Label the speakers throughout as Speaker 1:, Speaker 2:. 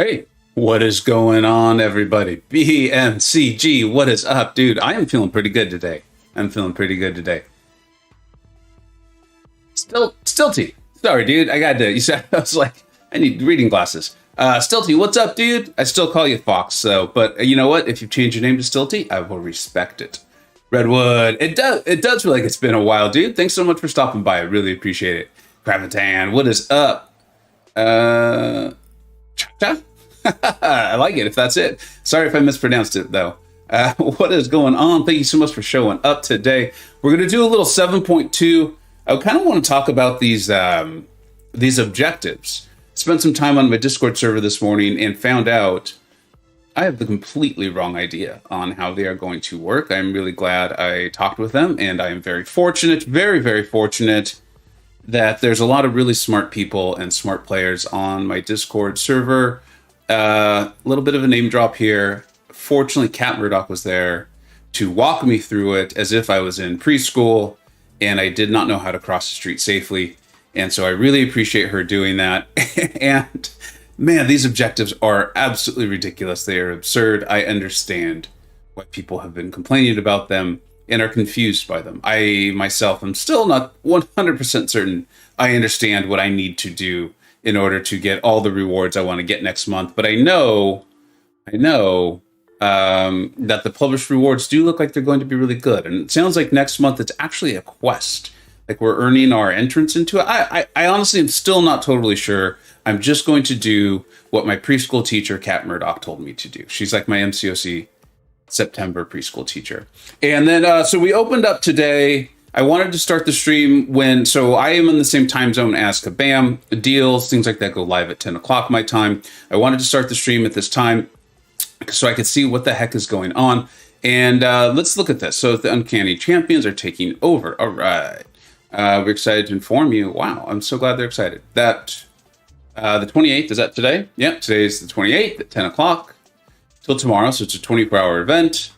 Speaker 1: Hey, what is going on, everybody? BMCG, what is up, dude? I am feeling pretty good today. Stilty. Sorry, dude. You said, I was like, I need reading glasses. Stilty, what's up, dude? I still call you Fox, but you know what? If you've changed your name to Stilty, I will respect it. Redwood, it does feel like it's been a while, dude. Thanks so much for stopping by. I really appreciate it. Gravitan, what is up? Cha-cha? I like it if that's it. Sorry if I mispronounced it though. What is going on? Thank you so much for showing up today. We're going to do a little 7.2. I kind of want to talk about these objectives. Spent some time on my Discord server this morning and found out I have the completely wrong idea on how they are going to work. I'm really glad I talked with them, and I am very fortunate, very fortunate that there's a lot of really smart people and smart players on my Discord server. A little bit of a name drop here. Fortunately, Cat Murdoch was there to walk me through it as if I was in preschool and I did not know how to cross the street safely. And so I really appreciate her doing that. And man, these objectives are absolutely ridiculous. They are absurd. I understand why people have been complaining about them and are confused by them. I myself am still not 100% certain I understand what I need to do in order to get all the rewards I want to get next month. But I know that the published rewards do look like they're going to be really good. And it sounds like next month it's actually a quest. Like we're earning our entrance into it. I honestly am still not totally sure. I'm just going to do what my preschool teacher, Cat Murdoch, told me to do. She's like my MCoC September preschool teacher. And then, so we opened up today. I wanted to start the stream so I am in the same time zone as Kabam. The deals, things like that go live at 10 o'clock my time. I wanted to start the stream at this time so I could see what the heck is going on. And let's look at this. So the Uncanny Champions are taking over. All right. We're excited to inform you. Wow, I'm so glad they're excited. That the 28th, is that today? Yep, today is the 28th at 10 o'clock till tomorrow. So it's a 24-hour event.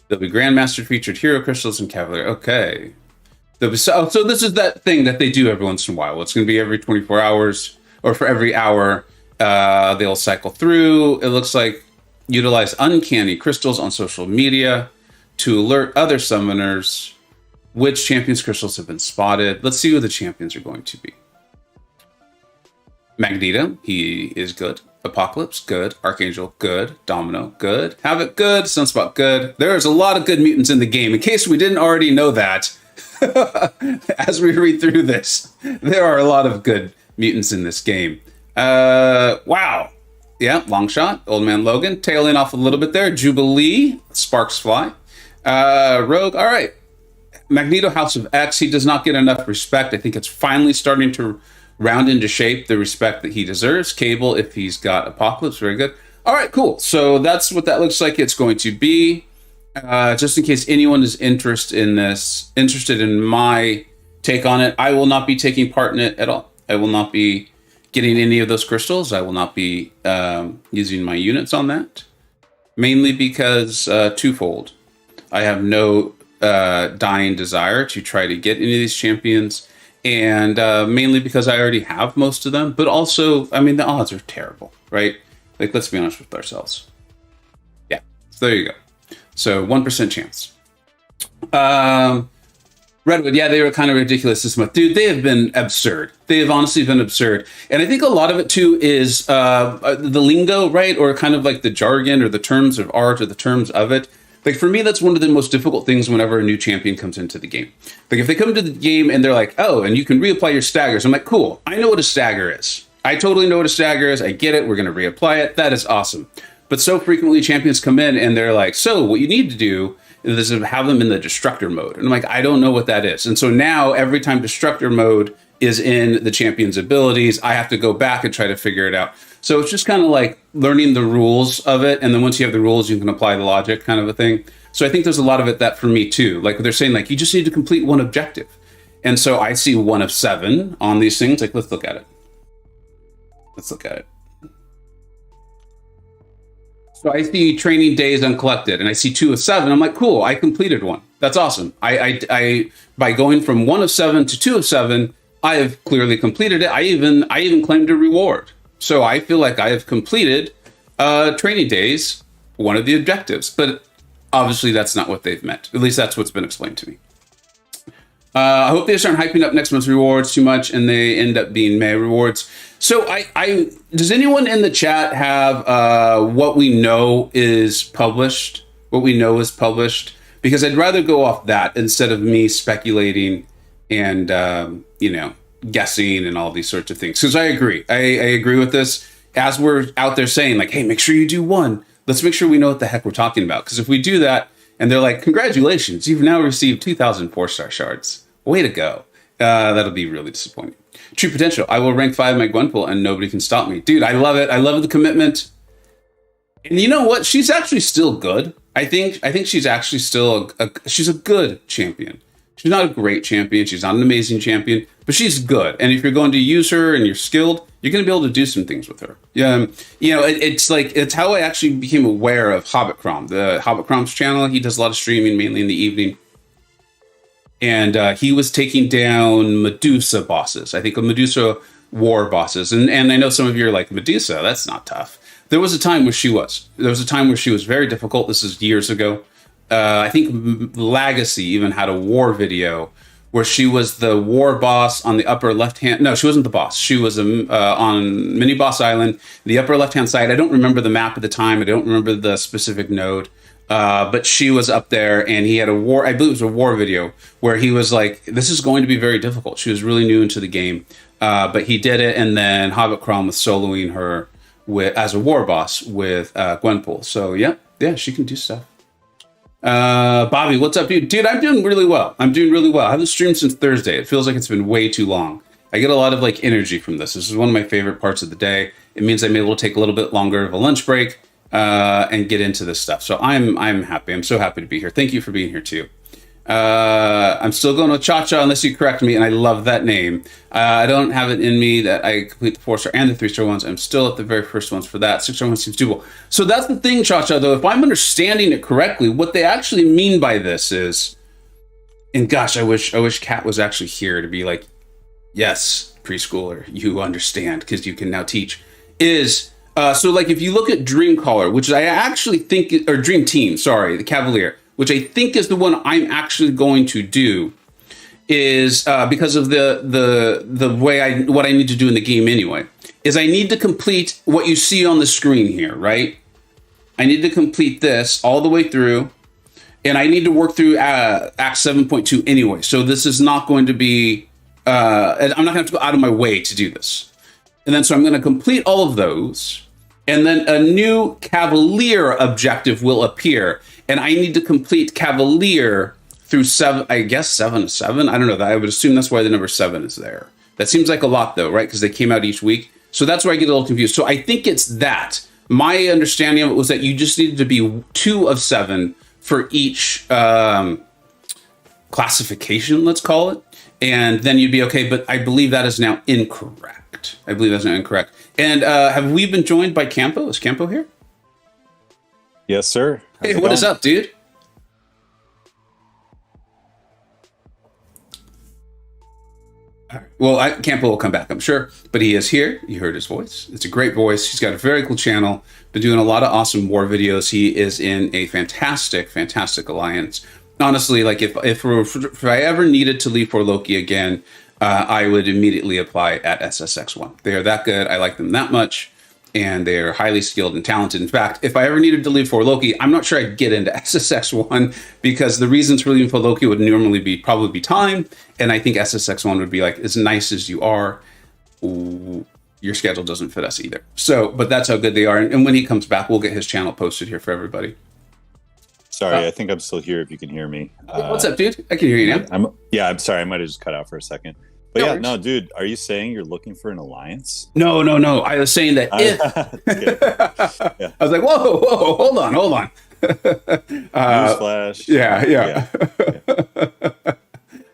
Speaker 1: There'll be Grandmaster featured Hero Crystals and Cavalier. Okay. So this is that thing that they do every once in a while. It's going to be every 24 hours, or for every hour, they'll cycle through. It looks like utilize uncanny crystals on social media to alert other summoners which champions crystals have been spotted. Let's see who the champions are going to be. Magneto, he is good. Apocalypse, good. Archangel, good. Domino, good. Havoc, good. Sunspot, good. There's a lot of good mutants in the game. In case we didn't already know that, as we read through this, there are a lot of good mutants in this game. Wow. Yeah, Longshot, Old Man Logan, tailing off a little bit there. Jubilee, Sparks Fly. Rogue, all right. Magneto, House of X, he does not get enough respect. I think it's finally starting to round into shape the respect that he deserves. Cable, if he's got Apocalypse, very good. All right, cool. So that's what that looks like it's going to be. Just in case anyone is interested in my take on it, I will not be taking part in it at all. I will not be getting any of those crystals. I will not be using my units on that. Mainly because, twofold. I have no dying desire to try to get any of these champions. And mainly because I already have most of them. But also, I mean, the odds are terrible, right? Like, let's be honest with ourselves. Yeah, so there you go. So 1% chance. Redwood, yeah, they were kind of ridiculous this month. Dude, they have been absurd. They have honestly been absurd. And I think a lot of it, too, is the lingo, right? Or kind of like the jargon or the terms of art or the terms of it. Like, for me, that's one of the most difficult things whenever a new champion comes into the game. Like, if they come to the game and they're like, oh, and you can reapply your staggers. I'm like, cool. I know what a stagger is. I totally know what a stagger is. I get it. We're going to reapply it. That is awesome. But so frequently champions come in and they're like, so what you need to do is have them in the destructor mode. And I'm like, I don't know what that is. And so now every time destructor mode is in the champion's abilities, I have to go back and try to figure it out. So it's just kind of like learning the rules of it. And then once you have the rules, you can apply the logic kind of a thing. So I think there's a lot of it that for me too, like they're saying like, you just need to complete one objective. And so I see 1 of 7 on these things. Like, let's look at it. So I see training days uncollected and I see 2 of 7. I'm like, cool, I completed one. That's awesome. I by going from 1 of 7 to 2 of 7, I have clearly completed it. I even claimed a reward. So I feel like I have completed training days, one of the objectives, but obviously that's not what they've meant. At least that's what's been explained to me. I hope they start hyping up next month's rewards too much and they end up being May rewards. So I does anyone in the chat have what we know is published? What we know is published? Because I'd rather go off that instead of me speculating and, guessing and all these sorts of things. Because I agree. I agree with this. As we're out there saying, like, hey, make sure you do one. Let's make sure we know what the heck we're talking about. Because if we do that and they're like, congratulations, you've now received 2,000 4-star shards. Way to go. That'll be really disappointing. True potential. I will rank 5 my Gwenpool and nobody can stop me. Dude, I love it. I love the commitment. And you know what? She's actually still good. I think she's actually still she's a good champion. She's not a great champion. She's not an amazing champion, but she's good. And if you're going to use her and you're skilled, you're going to be able to do some things with her. Yeah, it's how I actually became aware of Hobbitcrom, the Hobbitcrom's channel. He does a lot of streaming, mainly in the evening. And he was taking down Medusa bosses. I think Medusa war bosses. And I know some of you are like, Medusa, that's not tough. There was a time where she was. There was a time where she was very difficult. This is years ago. I think Legacy even had a war video where she was the war boss on the upper left-hand... No, she wasn't the boss. She was on Mini Boss Island, the upper left-hand side. I don't remember the map at the time. I don't remember the specific node. But she was up there, and he had a war... I believe it was a war video where he was like, this is going to be very difficult. She was really new into the game. But he did it, and then Hobbitcrom was soloing her as a war boss with Gwenpool. So, yeah, she can do stuff. Bobby, what's up, dude? Dude, I'm doing really well. I haven't streamed since Thursday. It feels like it's been way too long. I get a lot of energy from this. This is one of my favorite parts of the day. It means I'm able to take a little bit longer of a lunch break and get into this stuff. So I'm happy. I'm so happy to be here. Thank you for being here too. I'm still going with Cha-Cha unless you correct me, and I love that name. I don't have it in me that I complete the 4-star and the 3-star ones. I'm still at the very first ones for that. 6-star one seems doable. So that's the thing, Cha-Cha, though. If I'm understanding it correctly, what they actually mean by this is, and gosh, I wish Kat was actually here to be like, yes, preschooler, you understand, because you can now teach, is... so if you look at Dreamcaller, which I actually think, or Dream Team, sorry, the Cavalier, which I think is the one I'm actually going to do, is because of the way what I need to do in the game anyway, is I need to complete what you see on the screen here, right? I need to complete this all the way through, and I need to work through Act 7.2 anyway. So this is not going to be, I'm not going to have to go out of my way to do this. And then so I'm going to complete all of those, and then a new Cavalier objective will appear. And I need to complete Cavalier through 7, I guess 7 to 7. I don't know. I would assume that's why the number 7 is there. That seems like a lot, though, right? Because they came out each week. So that's where I get a little confused. So I think it's that. My understanding of it was that you just needed to be 2 of 7 for each classification, let's call it. And then you'd be okay. But I believe that is now incorrect. And have we been joined by Campo? Is Campo here?
Speaker 2: Yes, sir.
Speaker 1: Hey, what is up, dude? All right. Well, Campo will come back, I'm sure, but he is here. You heard his voice. It's a great voice. He's got a very cool channel. Been doing a lot of awesome war videos. He is in a fantastic alliance. Honestly, if I ever needed to leave for Loki again, I would immediately apply at SSX1. They are that good. I like them that much. And they're highly skilled and talented. In fact, if I ever needed to leave for Loki, I'm not sure I'd get into SSX1 because the reasons for leaving for Loki would normally probably be time. And I think SSX1 would be like, as nice as you are, your schedule doesn't fit us either. So, but that's how good they are. And when he comes back, we'll get his channel posted here for everybody.
Speaker 2: Sorry, I think I'm still here if you can hear me.
Speaker 1: What's up, dude? I can hear you now.
Speaker 2: I'm sorry. I might have just cut out for a second. But no, dude, are you saying you're looking for an alliance?
Speaker 1: No. I was saying that if...
Speaker 2: Yeah.
Speaker 1: I was like, whoa, hold on.
Speaker 2: Newsflash.
Speaker 1: Yeah.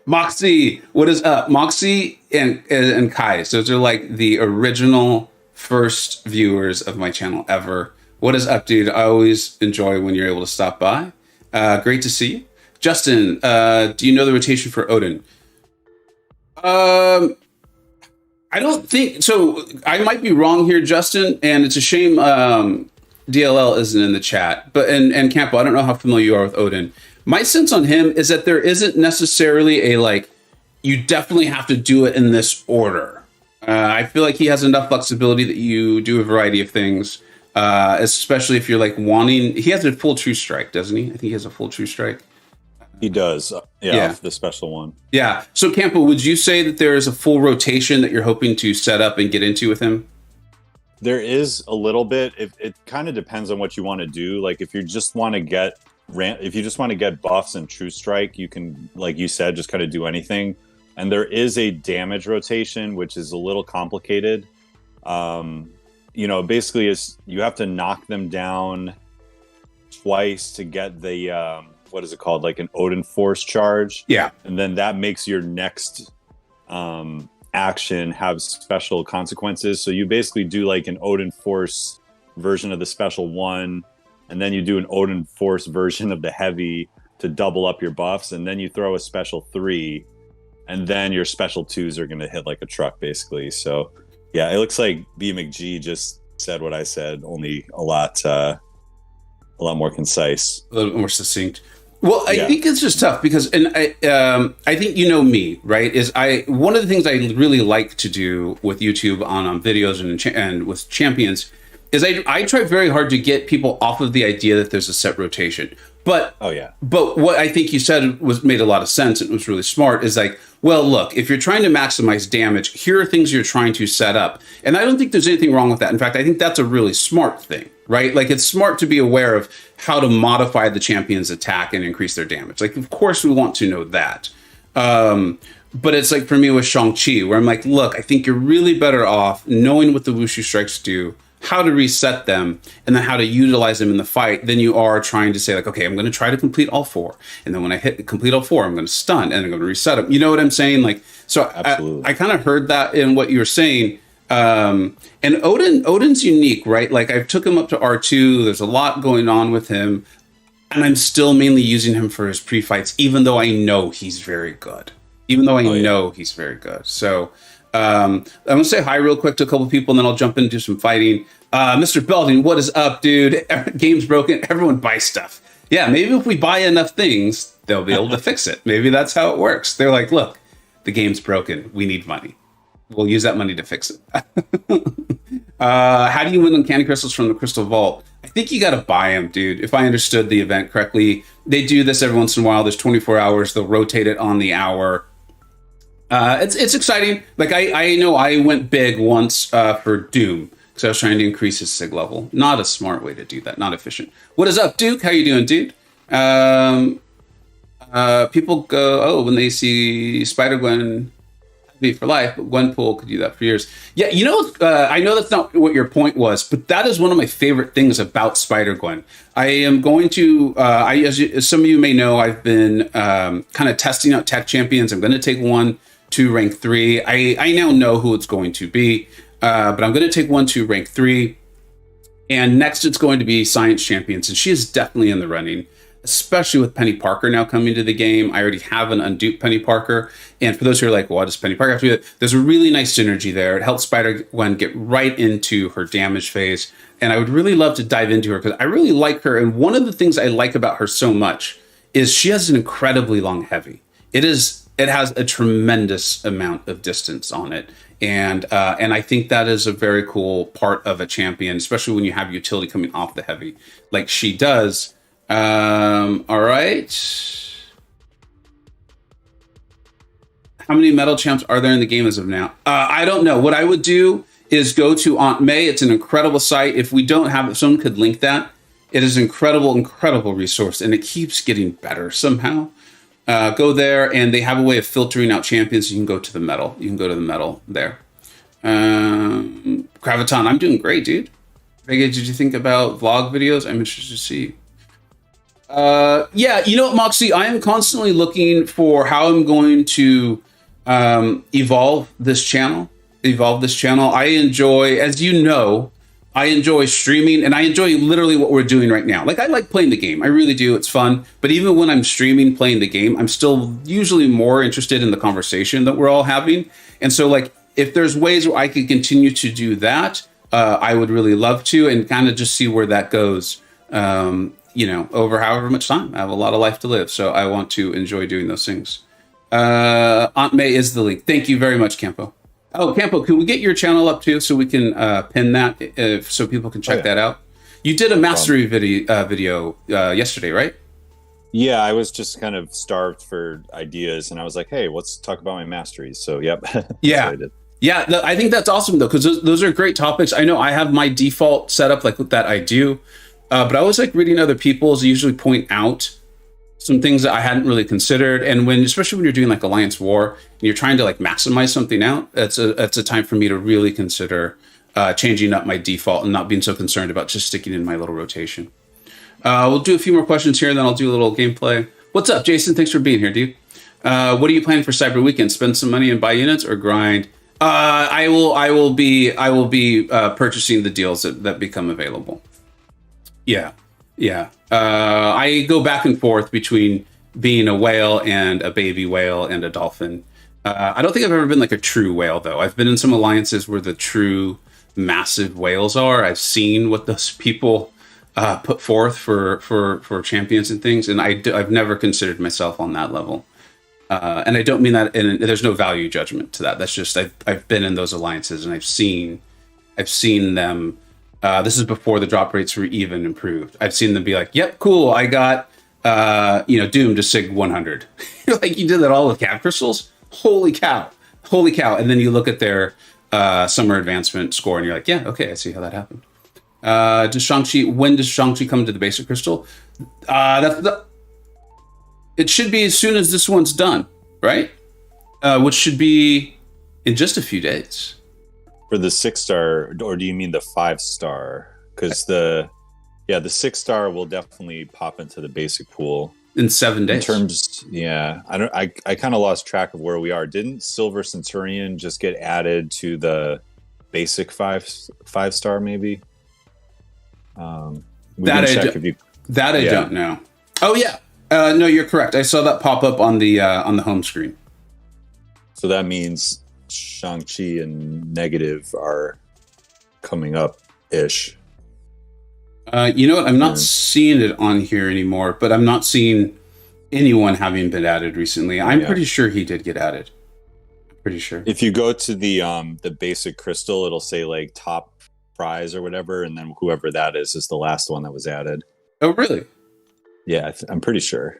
Speaker 1: Moxie, what is up? Moxie and Kai. So those are like the original first viewers of my channel ever. What is up, dude? I always enjoy when you're able to stop by. Great to see you. Justin, do you know the rotation for Odin? I don't think so. I might be wrong here, Justin, and it's a shame. DLL isn't in the chat, but and Campo, I don't know how familiar you are with Odin. My sense on him is that there isn't necessarily a like, you definitely have to do it in this order. I feel like he has enough flexibility that you do a variety of things, especially if you're like wanting. He has a full true strike, doesn't he? I think he has a full true strike.
Speaker 2: He does. Yeah. The special one.
Speaker 1: Yeah. So Campo, would you say that there is a full rotation that you're hoping to set up and get into with him?
Speaker 2: There is a little bit. It kind of depends on what you want to do. Like if you just want to get buffs and true strike, you can, like you said, just kind of do anything. And there is a damage rotation, which is a little complicated. Basically is you have to knock them down twice to get the what is it called? Like an Odin force charge.
Speaker 1: Yeah.
Speaker 2: And then that makes your next action have special consequences. So you basically do like an Odin force version of the special one, and then you do an Odin force version of the heavy to double up your buffs, and then you throw a special 3, and then your special 2s are going to hit like a truck, basically. So yeah, it looks like BMcG just said what I said, only a lot more concise,
Speaker 1: a little more succinct. Well, I think it's just tough because, and I think me, right? Is one of the things I really like to do with YouTube on videos and with champions is I try very hard to get people off of the idea that there's a set rotation. But but what I think you said made a lot of sense. It was really smart. Is like, well, look, if you're trying to maximize damage, here are things you're trying to set up, and I don't think there's anything wrong with that. In fact, I think that's a really smart thing, right? Like it's smart to be aware of how to modify the champion's attack and increase their damage. Like, of course, we want to know that. But it's like for me with Shang-Chi, where I'm like, look, I think you're really better off knowing what the Wushu strikes do, how to reset them, and then how to utilize them in the fight than you are trying to say like, okay, I'm going to try to complete all 4. And then when I complete all 4, I'm going to stun and I'm going to reset them. You know what I'm saying? Like, so I kind of heard that in what you were saying. And Odin's unique, right? Like I took him up to R2. There's a lot going on with him. And I'm still mainly using him for his pre-fights, even though I know he's very good. He's very good. So I'm going to say hi real quick to a couple of people, and then I'll jump in and do some fighting. Mr. Belding, what is up, dude? Game's broken. Everyone buy stuff. Yeah, maybe if we buy enough things, they'll be able to fix it. Maybe that's how it works. They're like, look, the game's broken. We need money. We'll use that money to fix it. How do you win on candy crystals from the Crystal Vault? I think you got to buy them, dude. If I understood the event correctly, they do this every once in a while. There's 24 hours. They'll rotate it on the hour. It's exciting. Like I know I went big once for Doom because I was trying to increase his sig level. Not a smart way to do that. Not efficient. What is up, Duke? How you doing, dude? People go, when they see Spider-Gwen be for life, but Gwenpool could do that for years. Yeah, I know that's not what your point was, but that is one of my favorite things about Spider-Gwen. I am going to, as some of you may know, I've been kind of testing out tech champions. I'm going to take one to rank 3. I now know who it's going to be, but I'm going to take one to rank 3. And next it's going to be Science Champions, and she is definitely in the running, especially with Penny Parker now coming to the game. I already have an unduped Penny Parker. And for those who are like, well, what does Penny Parker have to do? There's a really nice synergy there. It helps Spider-Gwen get right into her damage phase. And I would really love to dive into her because I really like her. And one of the things I like about her so much is she has an incredibly long heavy. It has a tremendous amount of distance on it. And I think that is a very cool part of a champion, especially when you have utility coming off the heavy like she does. All right. How many metal champs are there in the game as of now? I don't know. What I would do is go to Aunt May. It's an incredible site. If we don't have it, someone could link that. It is an incredible, incredible resource, and it keeps getting better somehow. Go there, and they have a way of filtering out champions. You can go to the metal. You can go to the metal there. Graviton, I'm doing great, dude. Vega, did you think about vlog videos? I'm interested to see. Yeah, you know what, Moxie? I am constantly looking for how I'm going to evolve this channel. I enjoy, as you know, I enjoy streaming, and I enjoy literally what we're doing right now. Like, I like playing the game. I really do. It's fun. But even when I'm streaming, playing the game, I'm still usually more interested in the conversation that we're all having. And so, like, if there's ways where I could continue to do that, I would really love to, and kind of just see where that goes. Over however much time. I have a lot of life to live, so I want to enjoy doing those things. Aunt May is the league. Thank you very much, Campo. Oh, Campo, can we get your channel up too so we can pin that so people can check that out? You did a mastery video yesterday, right?
Speaker 2: Yeah, I was just kind of starved for ideas, and I was like, "Hey, let's talk about my masteries." So, yep.
Speaker 1: Yeah, I think that's awesome though, because those are great topics. I know I have my default setup like that I do, but I always like reading other people's. I usually point out some things that I hadn't really considered, and especially when you're doing like Alliance War and you're trying to like maximize something out, that's a time for me to really consider changing up my default and not being so concerned about just sticking in my little rotation. We'll do a few more questions here, and then I'll do a little gameplay. What's up, Jason? Thanks for being here, dude. What are you planning for Cyber Weekend? Spend some money and buy units, or grind? I will be purchasing the deals that become available. Yeah. I go back and forth between being a whale and a baby whale and a dolphin. I don't think I've ever been like a true whale, though. I've been in some alliances where the true massive whales are. I've seen what those people put forth for champions and things, and I've never considered myself on that level. And I don't mean that, and there's no value judgment to that. That's just I've been in those alliances, and I've seen them. This is before the drop rates were even improved. I've seen them be like, "Yep, cool. I got Doom to Sig 100." Like, you did that all with cap crystals? Holy cow! And then you look at their summer advancement score, and you're like, "Yeah, okay, I see how that happened." When does Shang-Chi come to the basic crystal? It should be as soon as this one's done, right? Which should be in just a few days.
Speaker 2: For the 6-star, or do you mean the 5-star? Because the 6-star will definitely pop into the basic pool
Speaker 1: in 7 days.
Speaker 2: I kind of lost track of where we are. Didn't Silver Centurion just get added to the basic 5-star? Maybe. I don't know. Oh yeah, no, you're correct. I saw that pop up on the home screen. So that means Shang-Chi and Negative are coming up ish.
Speaker 1: You know what? I'm not seeing it on here anymore, but I'm not seeing anyone having been added recently. I'm pretty sure he did get added. Pretty sure.
Speaker 2: If you go to the basic crystal, it'll say like top prize or whatever, and then whoever that is the last one that was added.
Speaker 1: Oh, really?
Speaker 2: Yeah, I'm pretty sure.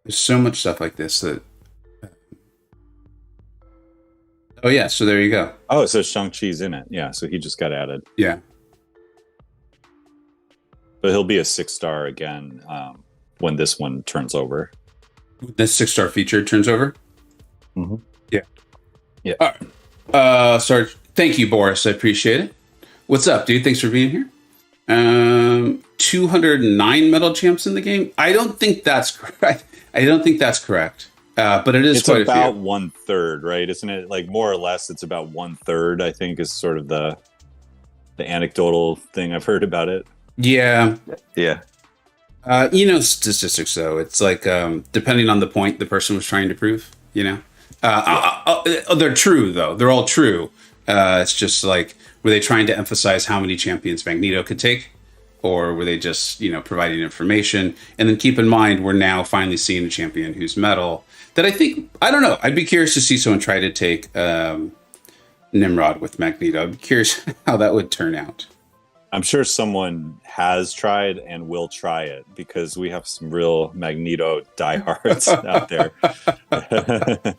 Speaker 1: There's so much stuff like this that. Oh yeah, so there you go.
Speaker 2: Oh, so Shang-Chi's in it. Yeah, so he just got added.
Speaker 1: Yeah.
Speaker 2: But he'll be a 6-star again when this one turns over.
Speaker 1: This 6-star feature turns over?
Speaker 2: Mm-hmm.
Speaker 1: Yeah.
Speaker 2: Yeah.
Speaker 1: All right. Sorry. Thank you, Boris. I appreciate it. What's up, dude? Thanks for being here. 209 metal champs in the game. I don't think that's correct. But it is quite a few. It's
Speaker 2: about 1/3, right? Isn't it? Like, more or less, it's about 1/3, I think, is sort of the anecdotal thing I've heard about it.
Speaker 1: Yeah.
Speaker 2: Yeah.
Speaker 1: Statistics, though. It's like, depending on the point the person was trying to prove, they're true, though. They're all true. It's just like, were they trying to emphasize how many champions Magneto could take? Or were they just, providing information? And then keep in mind, we're now finally seeing a champion who's metal. That I don't know. I'd be curious to see someone try to take Nimrod with Magneto. I'd be curious how that would turn out.
Speaker 2: I'm sure someone has tried and will try it, because we have some real Magneto diehards out there.
Speaker 1: I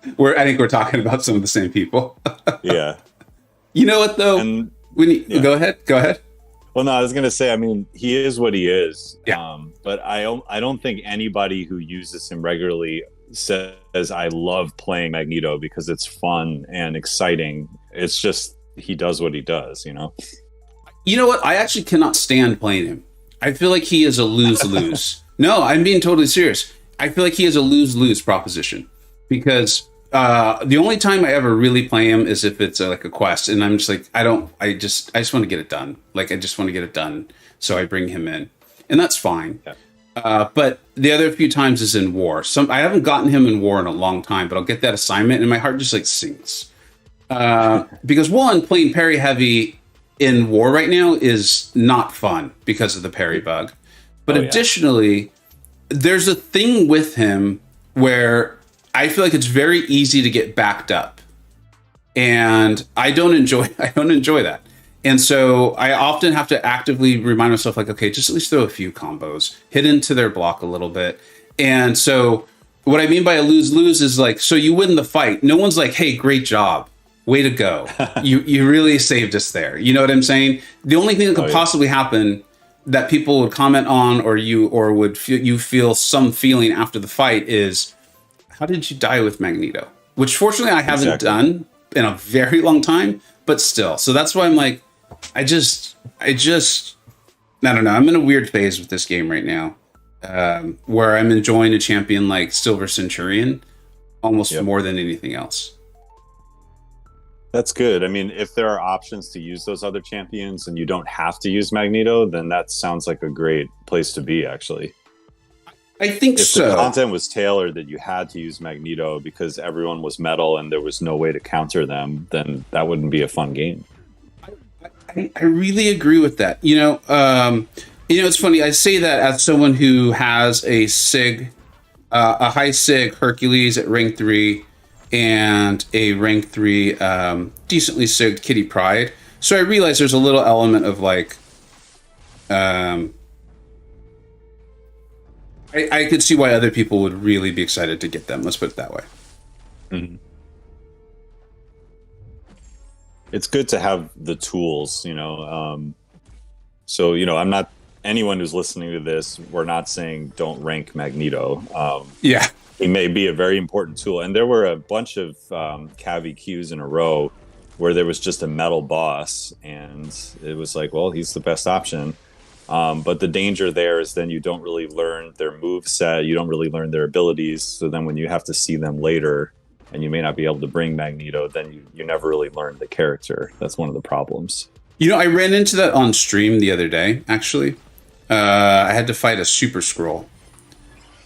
Speaker 1: think we're talking about some of the same people.
Speaker 2: Yeah.
Speaker 1: You know what, though? Go ahead.
Speaker 2: Well, no, I was going to say, I mean, he is what he is.
Speaker 1: Yeah.
Speaker 2: But I don't think anybody who uses him regularly says, I love playing Magneto because it's fun and exciting. It's just, he does what he does, You know what? I actually cannot stand playing him. I feel like he is a lose-lose. No, I'm being totally serious. I feel like he is a lose-lose proposition, because the only time I ever really play him is if it's like a quest, and I'm just like, I just want to get it done. Like, I just want to get it done. So I bring him in, and that's fine. Yeah. But the other few times is in war. I haven't gotten him in war in a long time, but I'll get that assignment and my heart just like sinks.
Speaker 1: Because one, playing parry heavy in war right now is not fun because of the parry bug. But additionally, there's a thing with him where I feel like it's very easy to get backed up. And I don't enjoy that. And so I often have to actively remind myself, like, okay, just at least throw a few combos, hit into their block a little bit. And so what I mean by a lose-lose is like, so you win the fight. No one's like, hey, great job. Way to go. You really saved us there. You know what I'm saying? The only thing that could possibly happen that people would comment on or would feel some feeling after the fight is, how did you die with Magneto? Which fortunately I haven't done in a very long time, but still. So that's why I'm like, I don't know. I'm in a weird phase with this game right now, where I'm enjoying a champion like Silver Centurion almost more than anything else.
Speaker 2: That's good. I mean, if there are options to use those other champions and you don't have to use Magneto, then that sounds like a great place to be, actually.
Speaker 1: I think
Speaker 2: if
Speaker 1: so.
Speaker 2: If the content was tailored that you had to use Magneto because everyone was metal and there was no way to counter them, then that wouldn't be a fun game.
Speaker 1: I really agree with that. It's funny. I say that as someone who has a high Sig Hercules at rank 3 and a rank 3 decently Sigged Kitty Pryde. So I realize there's a little element of like, I could see why other people would really be excited to get them. Let's put it that way.
Speaker 2: Mm-hmm. It's good to have the tools, so, I'm not, anyone who's listening to this, we're not saying don't rank Magneto. He may be a very important tool. And there were a bunch of Cavi queues in a row where there was just a metal boss. And it was like, well, he's the best option. But the danger there is then you don't really learn their move set. You don't really learn their abilities. So then when you have to see them later and you may not be able to bring Magneto, then you never really learn the character. That's one of the problems.
Speaker 1: I ran into that on stream the other day, actually. I had to fight a Super Skrull.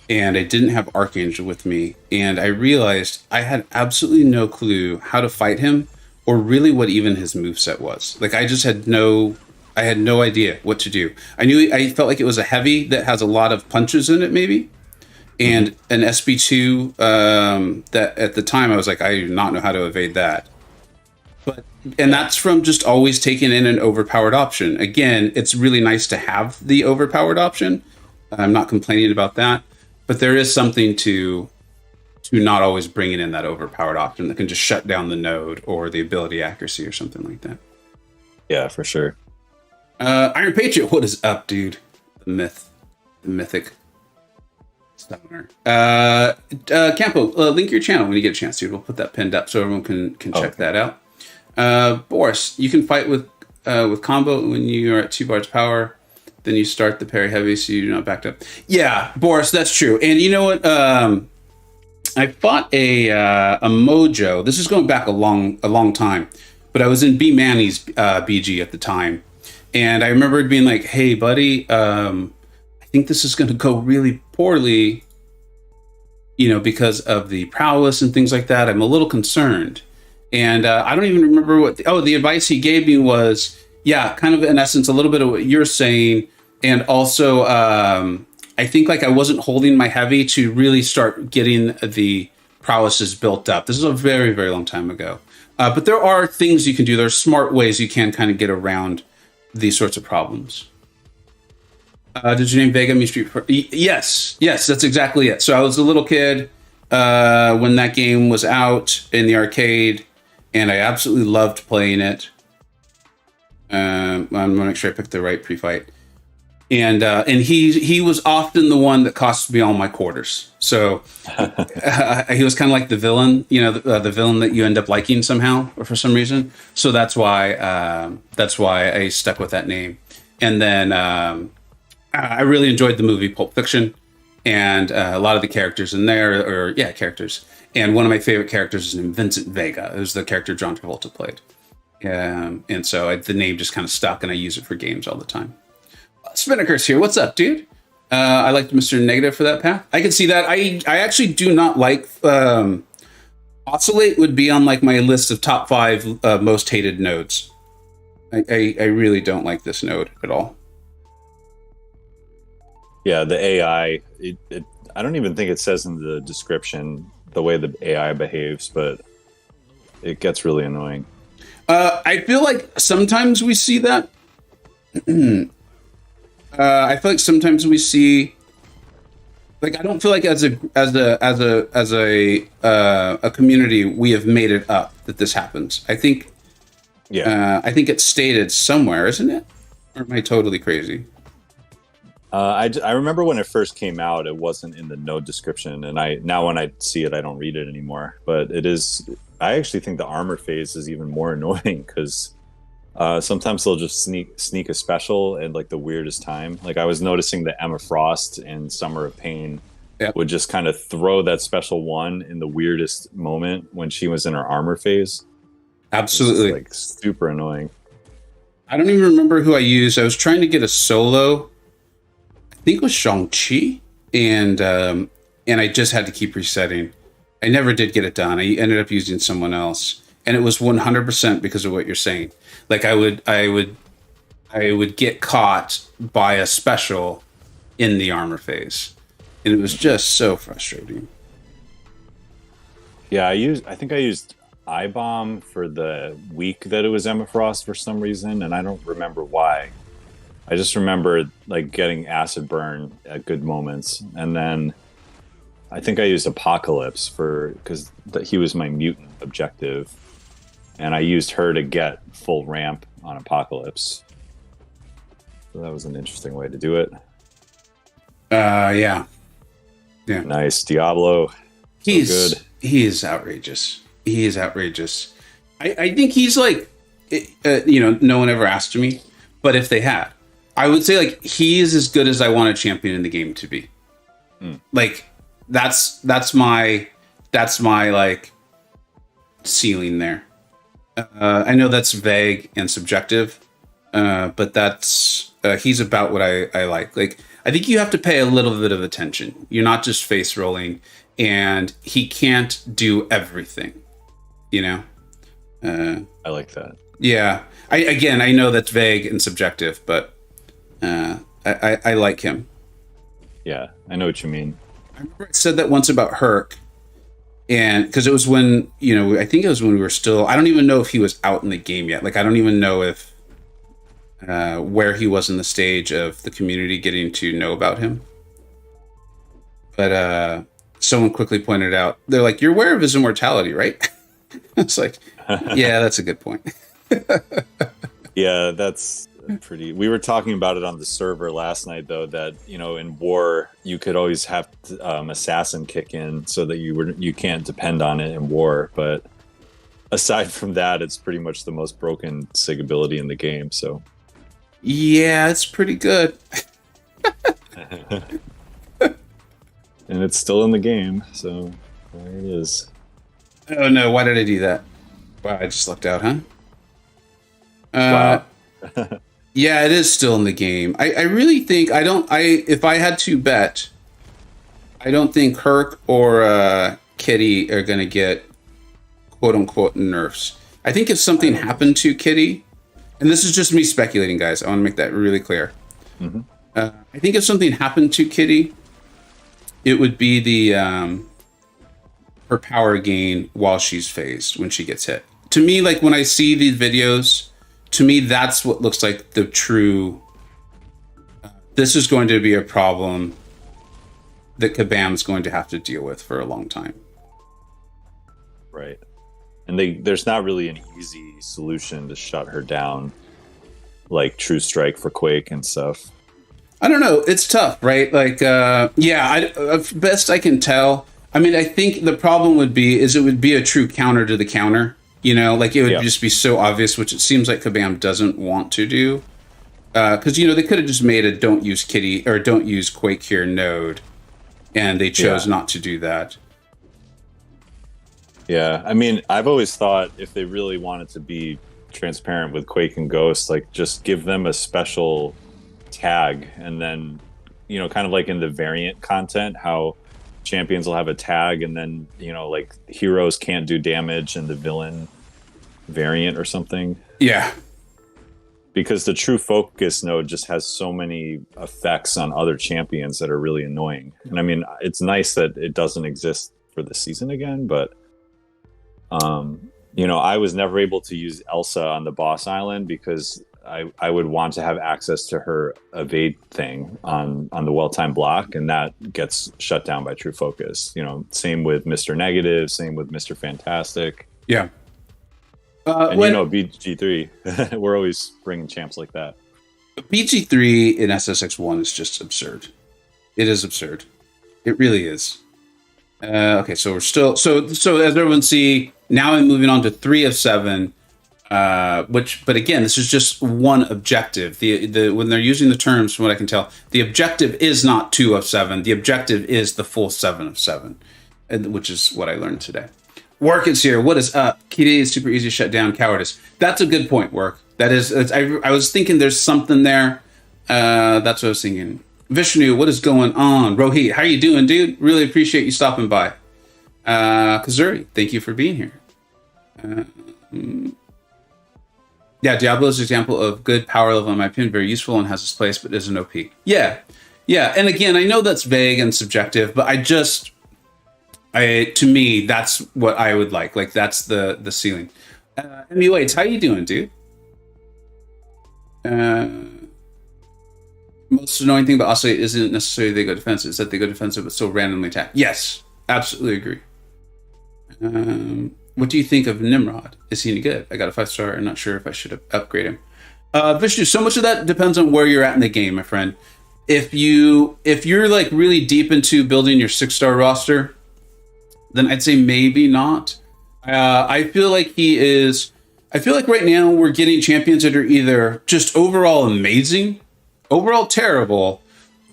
Speaker 1: And I didn't have Archangel with me. And I realized I had absolutely no clue how to fight him or really what even his moveset was. Like, I just had no idea what to do. I felt like it was a heavy that has a lot of punches in it, maybe. And an SB2 that at the time I was like, I do not know how to evade that. And that's from just always taking in an overpowered option. Again, it's really nice to have the overpowered option. I'm not complaining about that. But there is something to not always bringing in that overpowered option that can just shut down the node or the ability accuracy or something like that.
Speaker 2: Yeah, for sure.
Speaker 1: Iron Patriot, what is up, dude? The mythic summoner. Campo, link your channel when you get a chance, dude. We'll put that pinned up so everyone can check that out. Boris, you can fight with combo when you are at 2 bars power. Then you start the parry heavy so you're not backed up. Yeah, Boris, that's true. And you know what? I fought a Mojo. This is going back a long time. But I was in B Manny's BG at the time. And I remember it being like, hey, buddy, I think this is going to go really poorly, because of the prowess and things like that. I'm a little concerned. And I don't even remember what... the advice he gave me was, kind of in essence, a little bit of what you're saying. And also, I think like I wasn't holding my heavy to really start getting the prowesses built up. This is a very, very long time ago. But there are things you can do. There are smart ways you can kind of get around these sorts of problems. Did you name Vega me Street? Yes, that's exactly it. So I was a little kid when that game was out in the arcade, and I absolutely loved playing it. I'm going to make sure I picked the right pre-fight. And he was often the one that cost me all my quarters. So he was kind of like the villain, the villain that you end up liking somehow or for some reason. So that's why I stuck with that name. And then I really enjoyed the movie Pulp Fiction, and a lot of the characters in there characters. And one of my favorite characters is named Vincent Vega. It was the character John Travolta played. And so the name just kind of stuck, and I use it for games all the time. Spinnaker's here. What's up, dude? I liked Mr. Negative for that path. I can see that. I actually do not like Oscillate would be on like my list of top 5 most hated nodes. I really don't like this node at all.
Speaker 2: Yeah, the AI. I don't even think it says in the description the way the AI behaves, but it gets really annoying.
Speaker 1: I feel like sometimes we see that. I feel like sometimes we see. Like, I don't feel like as a community we have made it up that this happens. I think. Yeah. I think it's stated somewhere, isn't it? Or am I totally crazy?
Speaker 2: I remember when it first came out, it wasn't in the node description, and now when I see it, I don't read it anymore. But it is. I actually think the armor phase is even more annoying because sometimes they'll just sneak a special at like the weirdest time. Like I was noticing that Emma Frost in Summer of Pain would just kind of throw that special one in the weirdest moment when she was in her armor phase.
Speaker 1: Absolutely,
Speaker 2: like super annoying.
Speaker 1: I don't even remember who I used. I was trying to get a solo. I think it was Shang-Chi, and I just had to keep resetting. I never did get it done. I ended up using someone else, and it was 100% because of what you're saying. Like I would get caught by a special in the armor phase, and it was just so frustrating.
Speaker 2: Yeah, I think I used I-Bomb for the week that it was Emma Frost for some reason, and I don't remember why. I just remember like getting acid burn at good moments, and then I think I used Apocalypse because he was my mutant objective, and I used her to get full ramp on Apocalypse. So that was an interesting way to do it.
Speaker 1: Yeah.
Speaker 2: Nice. Diablo.
Speaker 1: He is outrageous. He is outrageous. I think he's like, no one ever asked me, but if they had, I would say like he is as good as I want a champion in the game to be. Like that's my like ceiling there. I know that's vague and subjective, but that's he's about what I like. Like I think you have to pay a little bit of attention. You're not just face rolling, and he can't do everything. I
Speaker 2: like that.
Speaker 1: Yeah, I know that's vague and subjective, but I like him.
Speaker 2: Yeah, I know what you mean.
Speaker 1: I remember I said that once about Herc, and because it was when I think it was when we were still. I don't even know if he was out in the game yet. Like I don't even know if where he was in the stage of the community getting to know about him. But someone quickly pointed out, they're like, "You're aware of his immortality, right?" It's like, yeah, that's a good point.
Speaker 2: Yeah, that's pretty. We were talking about it on the server last night, though, that in war you could always have assassin kick in so that you can't depend on it in war. But aside from that, it's pretty much the most broken sig ability in the game. So
Speaker 1: yeah, it's pretty good.
Speaker 2: And it's still in the game, so there it is.
Speaker 1: Oh no, why did I do that? Wow, I just lucked out, huh?
Speaker 2: Wow.
Speaker 1: Yeah, it is still in the game. I really think if I had to bet, I don't think Herc or Kitty are gonna get quote unquote nerfs. I think if something happened to Kitty, and this is just me speculating, guys, I want to make that really clear. Mm-hmm. I think if something happened to Kitty, it would be the her power gain while she's phased when she gets hit. To me, like when I see these videos, to me that's what looks like the true. This is going to be a problem that Kabam's going to have to deal with for a long time.
Speaker 2: Right. And there's not really an easy solution to shut her down, like True Strike for Quake and stuff.
Speaker 1: I don't know. It's tough, right? Like, best I can tell. I mean, I think the problem would be it would be a true counter to the counter. Like it would just be so obvious, which it seems like Kabam doesn't want to do. Because they could have just made a don't use Kitty or don't use Quake here node, and they chose not to do that.
Speaker 2: Yeah, I mean, I've always thought if they really wanted to be transparent with Quake and Ghost, like just give them a special tag, and then kind of like in the variant content, how champions will have a tag, and then like heroes can't do damage and the villain variant or something.
Speaker 1: Yeah.
Speaker 2: Because the true focus node just has so many effects on other champions that are really annoying. And I mean, it's nice that it doesn't exist for the season again, but I was never able to use Elsa on the boss island because I would want to have access to her evade thing on the well-timed block, and that gets shut down by true focus. Same with Mr. Negative, same with Mr. Fantastic.
Speaker 1: Yeah.
Speaker 2: And BG3, we're always bringing champs like that.
Speaker 1: BG3 in SSX1 is just absurd. It is absurd. It really is. Okay, so we're still... So as everyone see, now I'm moving on to 3 of 7, but again, this is just one objective. When they're using the terms, from what I can tell, the objective is not 2 of 7. The objective is the full 7 of 7, which is what I learned today. Work is here. What is up? Kitty is super easy to shut down. Cowardice. That's a good point, Work. That is, I was thinking there's something there. That's what I was thinking. Vishnu, what is going on? Rohit, how you doing, dude? Really appreciate you stopping by. Kazuri, thank you for being here. Yeah, Diablo is an example of good power level in my opinion. Very useful and has its place, but isn't OP. Yeah. And again, I know that's vague and subjective, but to me, that's what I would like. Like, that's the ceiling. MUH, how you doing, dude? Most annoying thing about Oscillate isn't necessarily they go defensive, it's that they go defensive but still randomly attack. Yes, absolutely agree. What do you think of Nimrod? Is he any good? I got a 5-star. I'm not sure if I should upgrade him. Vishnu, so much of that depends on where you're at in the game, my friend. If you're like really deep into building your 6-star roster, then I'd say maybe not. I feel like right now we're getting champions that are either just overall amazing, overall terrible,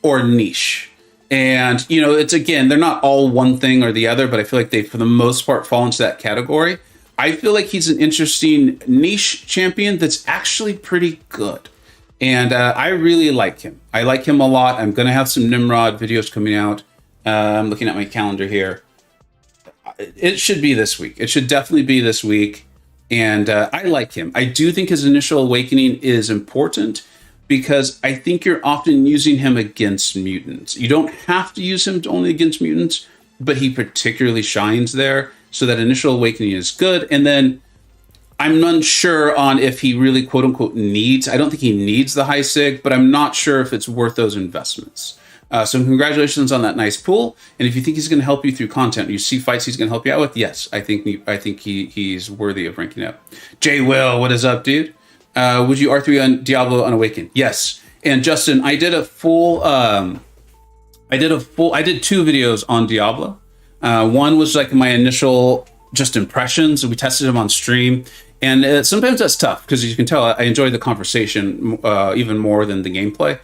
Speaker 1: or niche. And, it's, again, they're not all one thing or the other, but I feel like they, for the most part, fall into that category. I feel like he's an interesting niche champion that's actually pretty good. And I really like him. I like him a lot. I'm going to have some Nimrod videos coming out. I'm looking at my calendar here. It should be this week. It should definitely be this week. And I like him. I do think his initial awakening is important because I think you're often using him against mutants. You don't have to use him only against mutants, but he particularly shines there. So that initial awakening is good. And then I'm unsure on if he really, quote unquote, I don't think he needs the high sig, but I'm not sure if it's worth those investments. So congratulations on that nice pool. And if you think he's going to help you through content, you see fights he's going to help you out with, yes, I think he's worthy of ranking up. Jay Will, what is up, dude? Would you R3 on Diablo Unawakened? Yes. And Justin, I did 2 videos on Diablo. One was like my initial just impressions. We tested him on stream. And sometimes that's tough because you can tell I enjoy the conversation even more than the gameplay.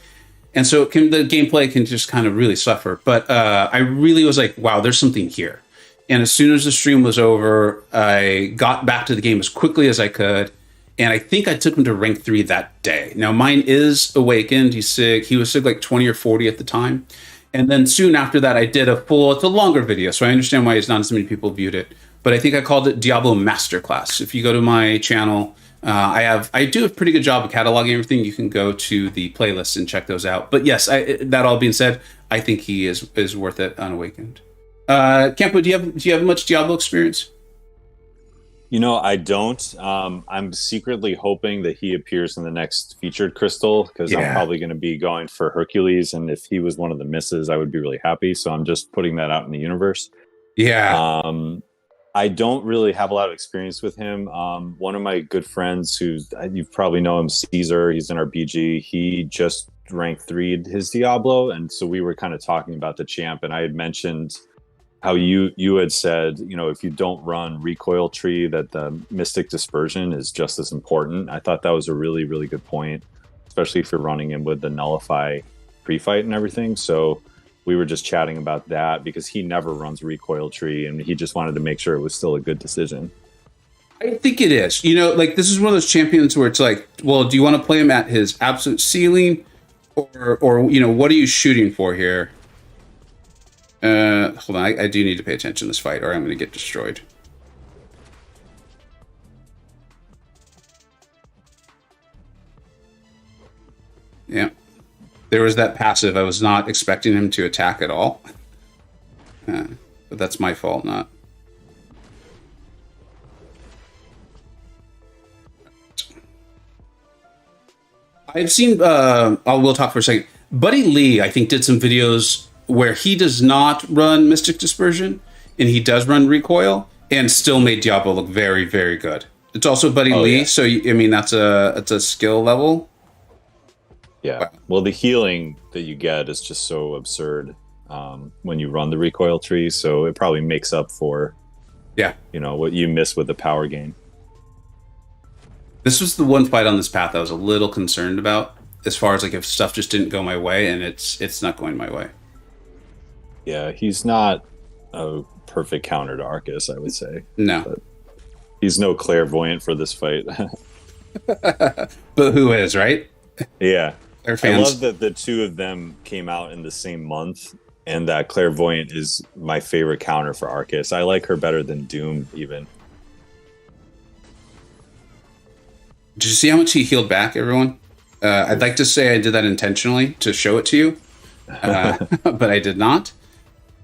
Speaker 1: And so the gameplay can just kind of really suffer. But I really was like, wow, there's something here. And as soon as the stream was over, I got back to the game as quickly as I could. And I think I took him to rank 3 that day. Now, mine is awakened. He's sick. He was sick like 20 or 40 at the time. And then soon after that, I did it's a longer video. So I understand why not as many people viewed it. But I think I called it Diablo Masterclass. If you go to my channel, I do a pretty good job of cataloging everything. You can go to the playlist and check those out. But yes, that all being said, I think he is worth it unawakened. Campo, do you have much Diablo experience?
Speaker 2: I don't. I'm secretly hoping that he appears in the next featured crystal because I'm probably going to be going for Hercules. And if he was one of the misses, I would be really happy. So I'm just putting that out in the universe. Yeah. I don't really have a lot of experience with him. One of my good friends you probably know him, Caesar, he's in our BG. He just ranked 3 his Diablo. And so we were kind of talking about the champ. And I had mentioned how you had said, if you don't run recoil tree, that the mystic dispersion is just as important. I thought that was a really, really good point, especially if you're running him with the nullify pre-fight and everything. So we were just chatting about that because he never runs recoil tree and he just wanted to make sure it was still a good decision.
Speaker 1: I think it is. This is one of those champions where it's like, well, do you want to play him at his absolute ceiling or what are you shooting for here? Hold on, I do need to pay attention to this fight, or I'm going to get destroyed. Yeah. There was that passive. I was not expecting him to attack at all. But that's my fault, not. I've seen, we'll talk for a second. Buddy Lee, I think, did some videos where he does not run Mystic Dispersion, and he does run Recoil, and still made Diablo look very, very good. It's also Buddy Lee, yeah. So, I mean, that's a skill level.
Speaker 2: Yeah. Wow. Well, the healing that you get is just so absurd when you run the recoil tree. So it probably makes up for, what you miss with the power gain.
Speaker 1: This was the one fight on this path I was a little concerned about, as far as like if stuff just didn't go my way, and it's not going my way.
Speaker 2: Yeah, he's not a perfect counter to Arcus, I would say.
Speaker 1: No,
Speaker 2: but he's no clairvoyant for this fight.
Speaker 1: But who is, right?
Speaker 2: Yeah. I love that the two of them came out in the same month, and that Clairvoyant is my favorite counter for Arcus. I like her better than Doom, even.
Speaker 1: Did you see how much he healed back, everyone? I'd like to say I did that intentionally to show it to you, but I did not.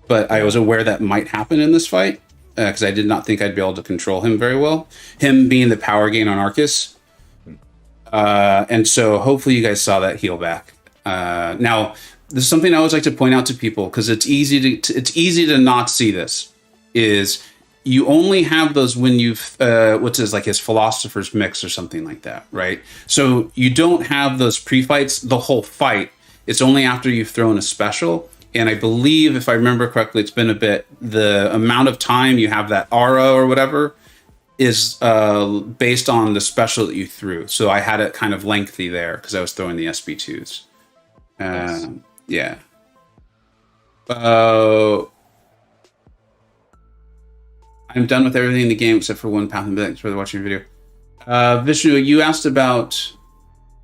Speaker 1: But I was aware that might happen in this fight, because I did not think I'd be able to control him very well. Him being the power gain on Arcus. And so hopefully you guys saw that heal back. Now, this is something I always like to point out to people, because it's easy to not see this, is you only have those when you've, what's his, like his Philosopher's Mix or something like that, right? So you don't have those pre-fights the whole fight. It's only after you've thrown a special. And I believe, if I remember correctly, it's been a bit, the amount of time you have that aura or whatever is based on the special that you threw. So I had it kind of lengthy there because I was throwing the SB2s. Nice. Yeah. I'm done with everything in the game except for one path, and thanks for watching your video. Vishnu, you asked about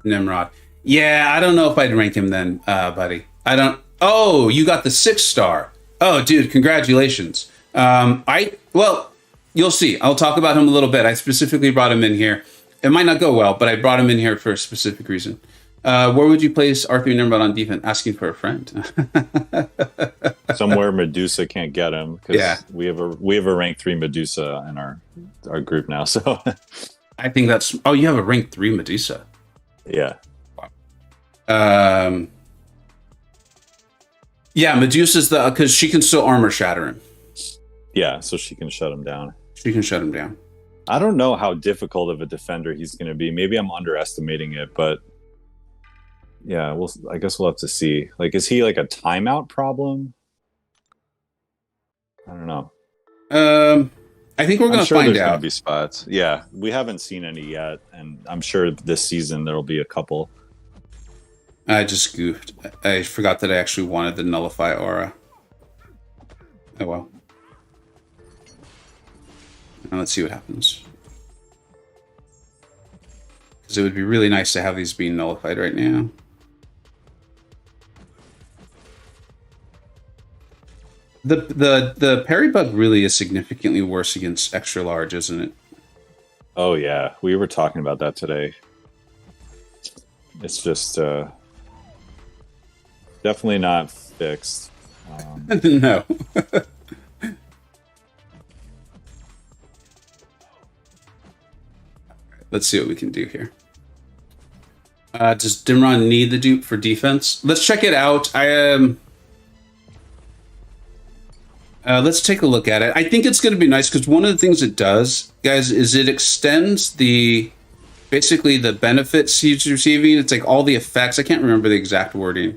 Speaker 1: Nimrod. Yeah, I don't know if I'd rank him then, buddy. I don't... Oh, you got the 6-star. Oh, dude, congratulations. Well... You'll see. I'll talk about him a little bit. I specifically brought him in here. It might not go well, but I brought him in here for a specific reason. Where would you place R3 Nimrod on defense? Asking for a friend.
Speaker 2: Somewhere Medusa can't get him, because we have a rank 3 Medusa in our group now. So
Speaker 1: I think that's... Oh, you have a rank 3 Medusa.
Speaker 2: Yeah.
Speaker 1: Wow. Yeah, Medusa's because she can still armor shatter him.
Speaker 2: Yeah, so she can shut him down.
Speaker 1: She can shut him down.
Speaker 2: I don't know how difficult of a defender he's going to be. Maybe I'm underestimating it, but yeah, I guess we'll have to see. Like, is he like a timeout problem? I don't know.
Speaker 1: I think we're going to find out.
Speaker 2: Gonna be spots. Yeah, we haven't seen any yet, and I'm sure this season there'll be a couple.
Speaker 1: I just goofed. I forgot that I actually wanted the nullify aura. Oh well. Now let's see what happens. Because it would be really nice to have these being nullified right now. The parry bug really is significantly worse against extra large, isn't it?
Speaker 2: Oh yeah, we were talking about that today. It's just definitely not fixed.
Speaker 1: No. Let's see what we can do here. Does Nimrod need the dupe for defense? Let's check it out. Let's take a look at it. I think it's going to be nice because one of the things it does, guys, is it extends basically the benefits he's receiving. It's like all the effects. I can't remember the exact wording.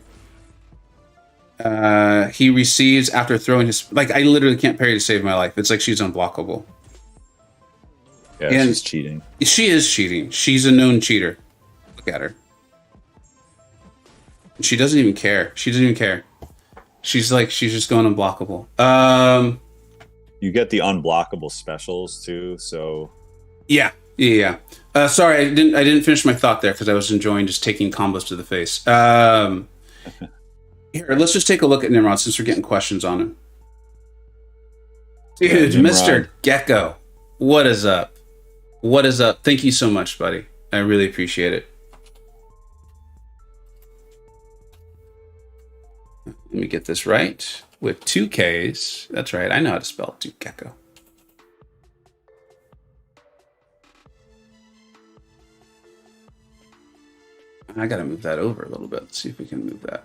Speaker 1: He receives after throwing his... Like, I literally can't parry to save my life. It's like she's unblockable.
Speaker 2: Yeah, and she's cheating.
Speaker 1: She is cheating. She's a known cheater. Look at her. She doesn't even care. She doesn't even care. She's just going unblockable.
Speaker 2: You get the unblockable specials too, so...
Speaker 1: Yeah. Sorry, I didn't finish my thought there because I was enjoying just taking combos to the face. Here, let's just take a look at Nimrod since we're getting questions on him.
Speaker 2: Yeah,
Speaker 1: Dude,
Speaker 2: Nimrod.
Speaker 1: Mr. Gecko, what is up? What is up? Thank you so much, buddy. I really appreciate it. Let me get this right. With 2 Ks. That's right. I know how to spell Duke Gecko. I gotta move that over a little bit. Let's see if we can move that.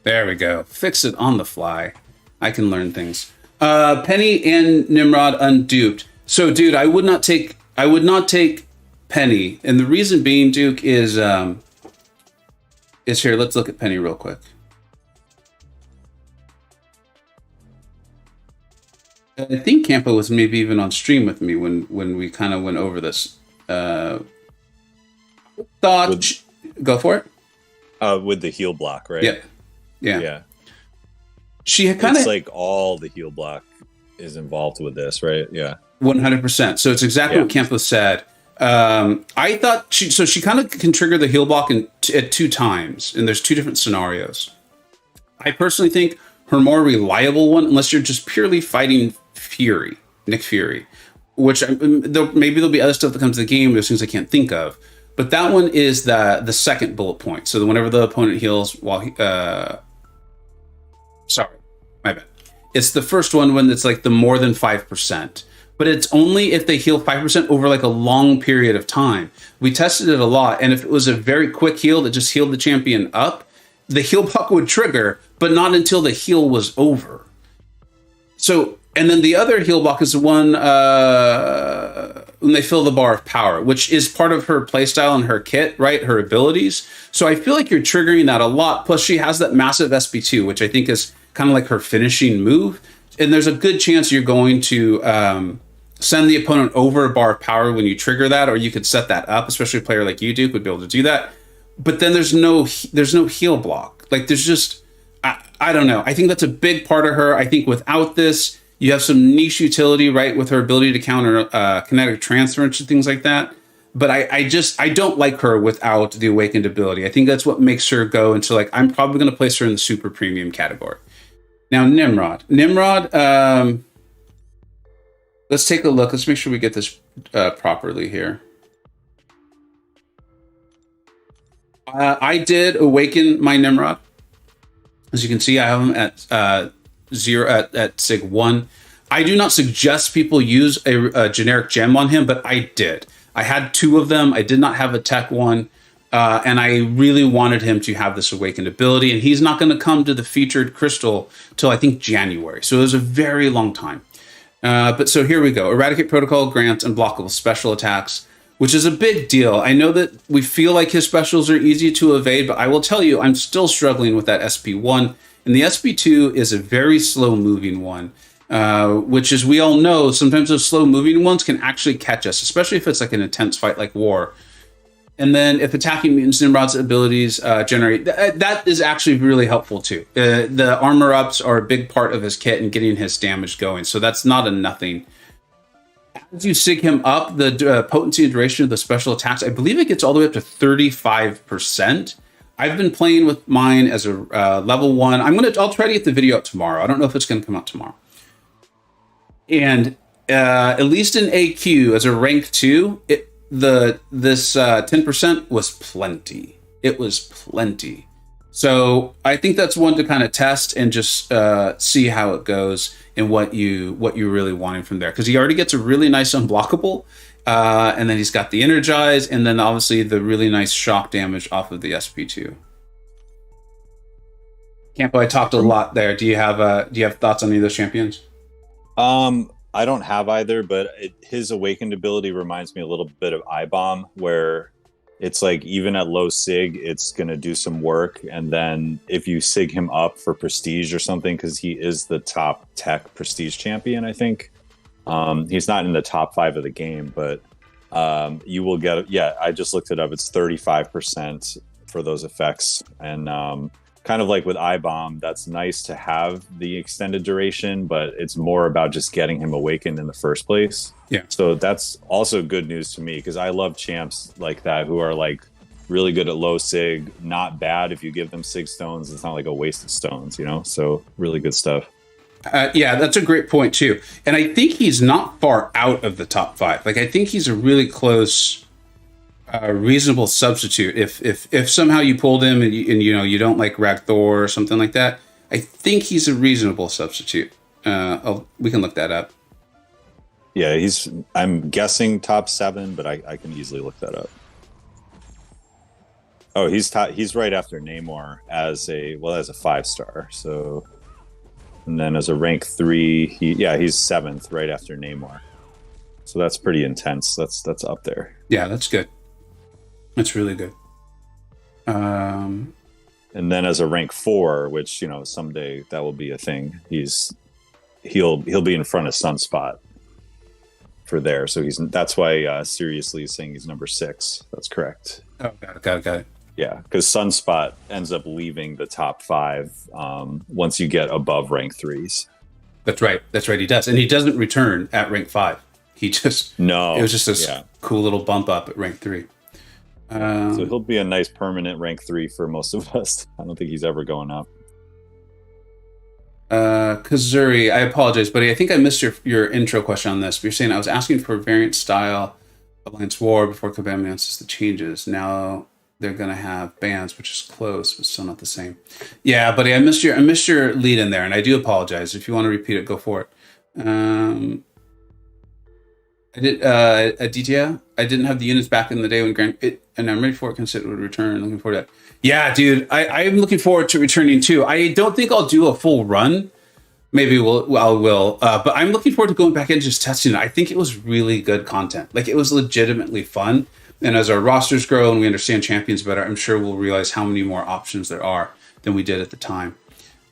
Speaker 1: There we go. Fix it on the fly. I can learn things. Penny and Nimrod unduped. So, dude, I would not take Penny, and the reason being, Duke, is here. Let's look at Penny real quick. I think Campo was maybe even on stream with me when we kind of went over this. Go for it.
Speaker 2: With the heal block, right?
Speaker 1: Yeah. She had kind of
Speaker 2: it's like all the heal block is involved with this, right? Yeah,
Speaker 1: 100%. So it's exactly what Campo said. I thought she kind of can trigger the heal block at 2 times, and there's 2 different scenarios. I personally think her more reliable one, unless you're just purely fighting Nick Fury, which maybe there'll be other stuff that comes to the game. There's things I can't think of. But that one is the second bullet point. So whenever the opponent heals while sorry, my bad. It's the first one when it's like the more than 5%. But it's only if they heal 5% over like a long period of time. We tested it a lot, and if it was a very quick heal that just healed the champion up, the heal block would trigger, but not until the heal was over. So, and then the other heal block is the one when they fill the bar of power, which is part of her playstyle and her kit, right? Her abilities. So I feel like you're triggering that a lot. Plus, she has that massive SP2, which I think is kind of like her finishing move. And there's a good chance you're going to send the opponent over a bar of power when you trigger that, or you could set that up, especially a player like you, Duke, would be able to do that. But then there's no heal block. Like there's just, I don't know. I think that's a big part of her. I think without this, you have some niche utility, right, with her ability to counter kinetic transference and things like that. But I don't like her without the awakened ability. I think that's what makes her go into like, I'm probably going to place her in the super premium category. Now, Nimrod, let's take a look. Let's make sure we get this properly here. I did awaken my Nimrod. As you can see, I have him at 0 at Sig 1. I do not suggest people use a generic gem on him, but I did. I had 2 of them. I did not have a tech one. And I really wanted him to have this awakened ability. And he's not going to come to the featured crystal till I think January. So it was a very long time. But so here we go. Eradicate Protocol grants unblockable special attacks, which is a big deal. I know that we feel like his specials are easy to evade, but I will tell you, I'm still struggling with that SP1. And the SP2 is a very slow moving one, which, as we all know, sometimes those slow moving ones can actually catch us, especially if it's like an intense fight like war. And then if attacking mutants, Nimrod's abilities generate, that is actually really helpful too. The armor ups are a big part of his kit and getting his damage going. So that's not a nothing. As you sig him up, the potency and duration of the special attacks, I believe it gets all the way up to 35%. I've been playing with mine as a level 1. I'll try to get the video up tomorrow. I don't know if it's going to come out tomorrow. And at least in AQ as a rank 2, this 10% was plenty. It was plenty. So I think that's one to kind of test and just see how it goes and what you're really wanting from there. Because he already gets a really nice unblockable, and then he's got the energize, and then obviously the really nice shock damage off of the SP2. Campo, I talked a lot there. Do you have thoughts on any of those champions?
Speaker 2: I don't have either, but his awakened ability reminds me a little bit of I-Bomb, where it's like even at low sig, it's going to do some work. And then if you sig him up for prestige or something, because he is the top tech prestige champion, I think. He's not in the top 5 of the game, but you will get, I just looked it up. It's 35% for those effects. And kind of like with I-Bomb, that's nice to have the extended duration, but it's more about just getting him awakened in the first place.
Speaker 1: Yeah.
Speaker 2: So that's also good news to me, because I love champs like that who are like really good at low sig, not bad if you give them sig stones. It's not like a waste of stones, you know? So really good stuff.
Speaker 1: Yeah, that's a great point too. And I think he's not far out of the top 5. Like, I think he's a really close, reasonable substitute. If somehow you pulled him and you don't like Ragthor or something like that, I think he's a reasonable substitute. We can look that up.
Speaker 2: Yeah, I'm guessing top 7, but I can easily look that up. Oh, he's right after Namor as a 5-star. So, and then as a rank 3, he's 7th right after Namor. So that's pretty intense. That's up there.
Speaker 1: Yeah, that's good. That's really good.
Speaker 2: And then as a rank 4, which someday that will be a thing. He'll be in front of Sunspot for there. So that's why Seriously is saying he's number 6. That's correct.
Speaker 1: Oh, got it.
Speaker 2: Yeah, because Sunspot ends up leaving the top 5 once you get above rank 3s.
Speaker 1: That's right. He does, and he doesn't return at rank 5. He just
Speaker 2: no.
Speaker 1: It was just this cool little bump up at rank 3.
Speaker 2: So he'll be a nice permanent rank 3 for most of us. I don't think he's ever going up.
Speaker 1: Kazuri, I apologize, buddy. I think I missed your intro question on this. But you're saying I was asking for a variant style Alliance War before Kabam announces the changes. Now they're gonna have bands, which is close, but still not the same. Yeah, buddy, I missed your lead in there, and I do apologize. If you want to repeat it, go for it. I did Aditya. I didn't have the units back in the day when and I'm ready for it. Consider it would return. Looking forward to that. Yeah, dude, I'm looking forward to returning too. I don't think I'll do a full run. Maybe I will. But I'm looking forward to going back and just testing it. I think it was really good content. Like, it was legitimately fun. And as our rosters grow and we understand champions better, I'm sure we'll realize how many more options there are than we did at the time.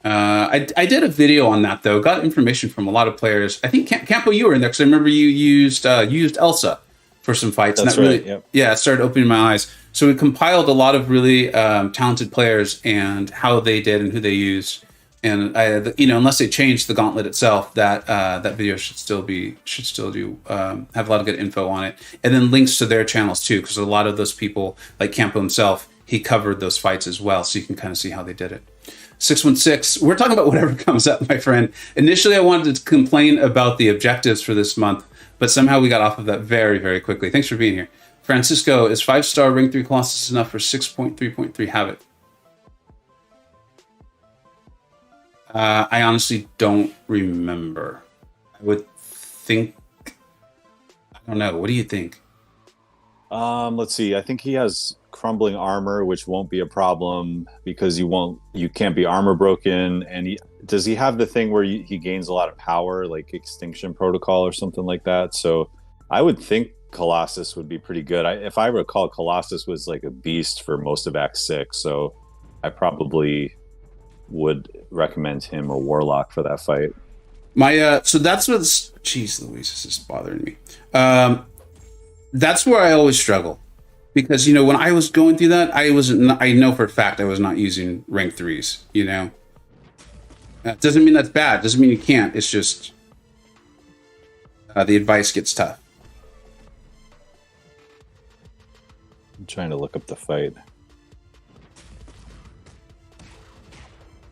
Speaker 1: I did a video on that, though. Got information from a lot of players. I think, Campo, you were in there because I remember you used Elsa for some fights.
Speaker 2: That's
Speaker 1: and that
Speaker 2: right,
Speaker 1: really,
Speaker 2: yep.
Speaker 1: Yeah, it started opening my eyes. So we compiled a lot of really talented players and how they did and who they used. And unless they changed the gauntlet itself, that video should still have a lot of good info on it, and then links to their channels too, because a lot of those people, like Campo himself, he covered those fights as well, so you can kind of see how they did it. 616, we're talking about whatever comes up, my friend. Initially, I wanted to complain about the objectives for this month, but somehow we got off of that very, very quickly. Thanks for being here. Francisco, is 5-star Ring 3 Colossus enough for 6.3.3 Habit? I honestly don't remember. I would think... I don't know. What do you think?
Speaker 2: Let's see. I think he has crumbling armor, which won't be a problem because you can't be armor broken. And does he have the thing where he gains a lot of power, like Extinction Protocol or something like that? So I would think Colossus would be pretty good. If I recall, Colossus was like a beast for most of Act 6, so I probably would recommend him or Warlock for that fight.
Speaker 1: So that's what's... Jeez Louise, this is bothering me. That's where I always struggle. Because, when I was going through that, I know for a fact I was not using rank 3s, That doesn't mean that's bad. Doesn't mean you can't. It's just the advice gets tough.
Speaker 2: I'm trying to look up the fight.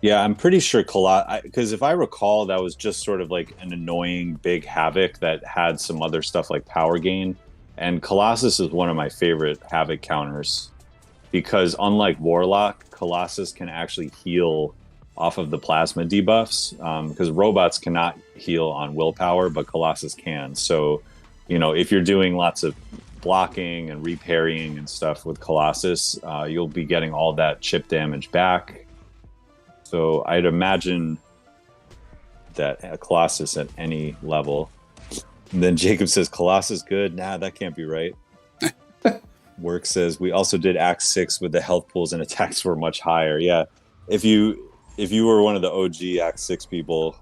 Speaker 2: Yeah, I'm pretty sure because if I recall, that was just sort of like an annoying big Havoc that had some other stuff like power gain. And Colossus is one of my favorite Havoc counters because unlike Warlock, Colossus can actually heal off of the plasma debuffs because robots cannot heal on willpower, but Colossus can. So, if you're doing lots of blocking and reparrying and stuff with Colossus, you'll be getting all that chip damage back. So I'd imagine that a Colossus at any level. And then Jacob says, Colossus good? Nah, that can't be right. Work says, we also did Act 6 with the health pools and attacks were much higher. Yeah, if you were one of the OG Act 6 people,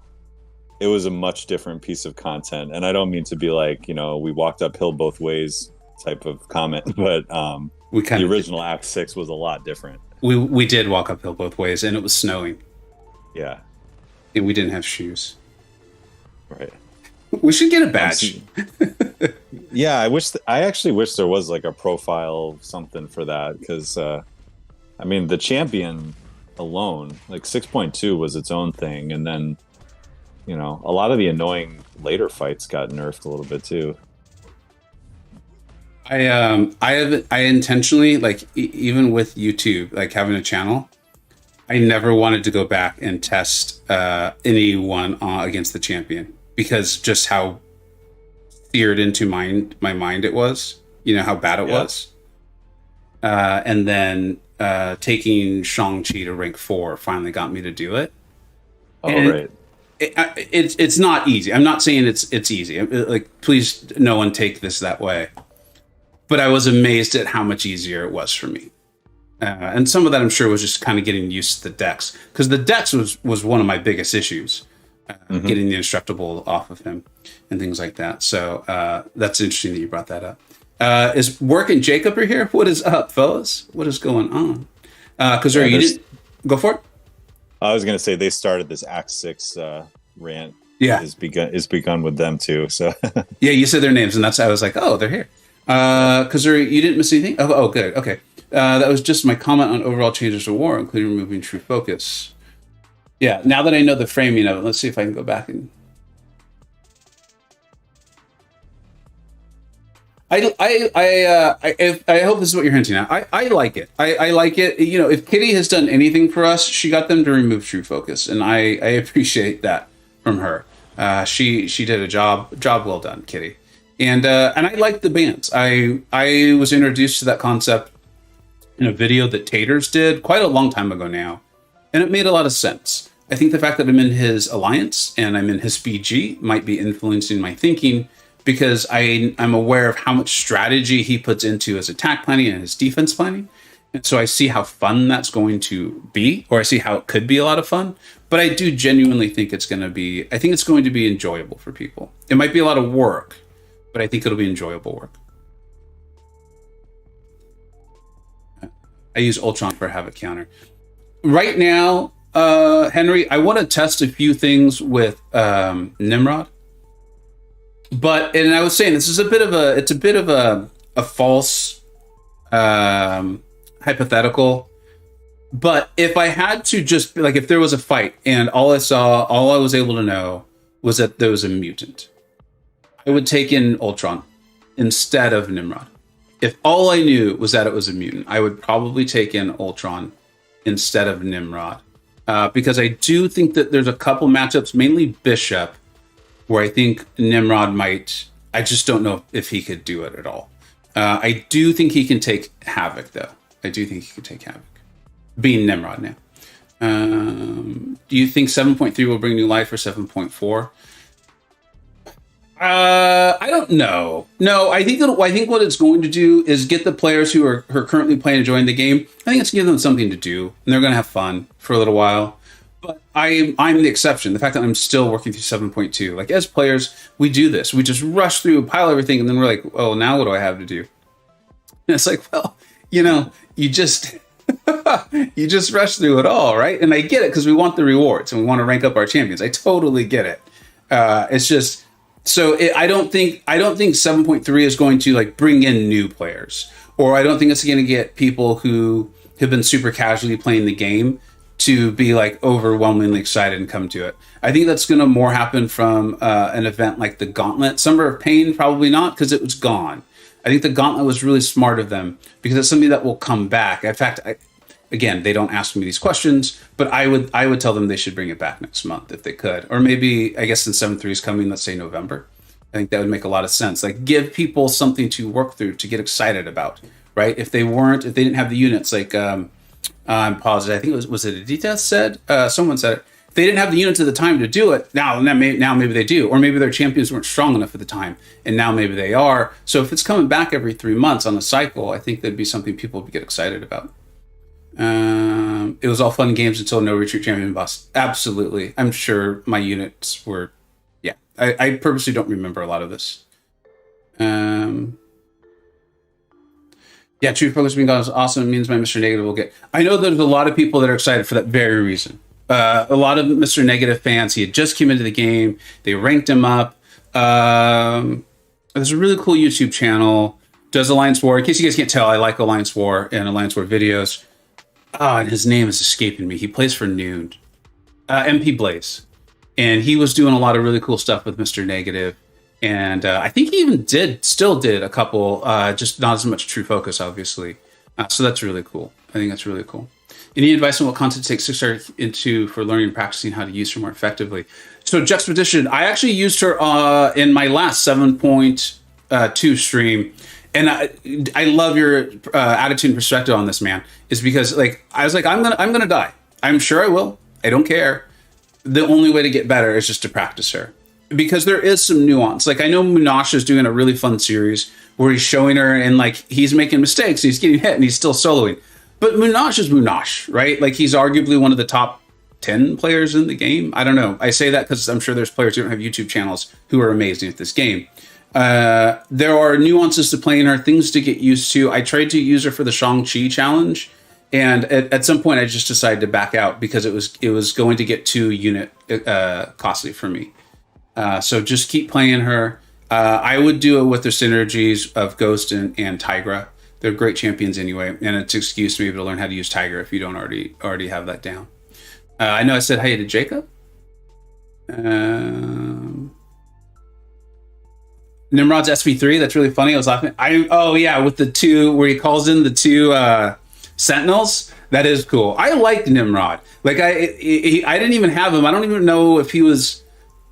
Speaker 2: it was a much different piece of content. And I don't mean to be like, we walked uphill both ways type of comment, but the original Act 6 was a lot different.
Speaker 1: We did walk uphill both ways, and it was snowing.
Speaker 2: Yeah.
Speaker 1: And we didn't have shoes.
Speaker 2: Right.
Speaker 1: We should get a badge.
Speaker 2: Yeah, I actually wish there was like a profile something for that, because I mean, the champion alone, like 6.2 was its own thing, and then a lot of the annoying later fights got nerfed a little bit too.
Speaker 1: I intentionally, like, even with YouTube, like having a channel, I never wanted to go back and test anyone against the champion, because just how seared into my mind it was, how bad it was. And then taking Shang-Chi to rank 4 finally got me to do it.
Speaker 2: Oh,
Speaker 1: and
Speaker 2: right.
Speaker 1: It's not easy. I'm not saying it's easy. Like, please, no one take this that way. But I was amazed at how much easier it was for me. And some of that, I'm sure, was just kind of getting used to the decks. Because the decks was one of my biggest issues. Getting the indestructible off of him and things like that. So that's interesting that you brought that up. Is Work and Jacob are here? What is up, fellas? What is going on? Because you didn't go for it.
Speaker 2: I was going to say they started this Act 6 rant.
Speaker 1: Yeah,
Speaker 2: is begun with them too. So
Speaker 1: yeah, you said their names, and I was like, oh, they're here. Because you didn't miss anything. Oh, good. Okay, that was just my comment on overall changes to war, including removing true focus. Yeah, now that I know the framing of it, let's see if I can go back and. I hope this is what you're hinting at. I like it. I like it. If Kitty has done anything for us, she got them to remove true focus, and I appreciate that from her. She did a job well done, Kitty. And I like the bans. I was introduced to that concept in a video that Taters did quite a long time ago now, and it made a lot of sense. I think the fact that I'm in his alliance and I'm in his BG might be influencing my thinking, because I'm aware of how much strategy he puts into his attack planning and his defense planning. And so I see how fun that's going to be, or I see how it could be a lot of fun. But I do genuinely think it's going to be enjoyable for people. It might be a lot of work, but I think it'll be enjoyable work. I use Ultron for Havoc counter. Right now, Henry, I want to test a few things with Nimrod. And I was saying, this is a bit of a false hypothetical. But if I had to just, like, if there was a fight and all I was able to know was that there was a mutant, I would take in Ultron instead of Nimrod. If all I knew was that it was a mutant, I would probably take in Ultron instead of Nimrod. Because I do think that there's a couple matchups, mainly Bishop, where I think Nimrod might. I just don't know if he could do it at all. I do think he can take Havoc, though. I do think he could take Havoc. Being Nimrod now. Do you think 7.3 will bring new life for 7.4? I don't know. No, I think what it's going to do is get the players who are currently playing and enjoying the game. I think it's going to give them something to do, and they're going to have fun for a little while. But I'm the exception. The fact that I'm still working through 7.2. Like, as players, we do this. We just rush through, pile everything, and then we're like, oh, now what do I have to do? And it's like, well, you just you just rush through it all, right? And I get it, because we want the rewards and we want to rank up our champions. I totally get it. It's just. So I don't think 7.3 is going to, like, bring in new players, or I don't think it's going to get people who have been super casually playing the game to be, like, overwhelmingly excited and come to it. I think that's going to more happen from an event like the Gauntlet. Summer of Pain, probably not, because it was gone. I think the Gauntlet was really smart of them, because it's something that will come back. In fact, again, they don't ask me these questions, but I would tell them they should bring it back next month if they could. Or maybe, I guess, since 7.3 is coming, let's say November. I think that would make a lot of sense. Like, give people something to work through, to get excited about, right? If they didn't have the units, like, I'm positive, I think was it Adita said? Someone said it. If they didn't have the units at the time to do it, now maybe they do. Or maybe their champions weren't strong enough at the time, and now maybe they are. So if it's coming back every 3 months on a cycle, I think that'd be something people would get excited about. It was all fun and games until no retreat champion boss. Absolutely. I'm sure my units were, yeah. I purposely don't remember a lot of this. Yeah, true focus being gone is awesome. It means my Mr. Negative will get. I know there's a lot of people that are excited for that very reason. A lot of Mr. Negative fans, he had just came into the game. They ranked him up. There's a really cool YouTube channel. Does Alliance War. In case you guys can't tell, I like Alliance War and Alliance War videos. And his name is escaping me. He plays for Noon. MP Blaze. And he was doing a lot of really cool stuff with Mr. Negative. And I think he even still did a couple, just not as much True Focus, obviously. So that's really cool. I think that's really cool. Any advice on what content to take 6-star into for learning and practicing how to use her more effectively? So Juxtaposition, I actually used her in my last 7.2 stream. And I love your attitude and perspective on this, man. Is because like I was like, I'm gonna die. I'm sure I will. I don't care. The only way to get better is just to practice her, because there is some nuance. Like I know Munash is doing a really fun series where he's showing her and like he's making mistakes, he's getting hit, and he's still soloing. But Munash is Munash, right? Like he's arguably one of the top 10 players in the game. I don't know. I say that because I'm sure there's players who don't have YouTube channels who are amazing at this game. There are nuances to playing her, things to get used to. I tried to use her for the Shang-Chi challenge, and at some point I just decided to back out because it was going to get too unit costly for me. So just keep playing her. I would do it with the synergies of Ghost and Tigra. They're great champions anyway, and it's an excuse to be able to learn how to use Tigra if you don't already have that down. I know I said hey to Jacob. Nimrod's SV3, that's really funny. I was laughing. With the two, where he calls in the two Sentinels. That is cool. I liked Nimrod. Like I didn't even have him. I don't even know if he was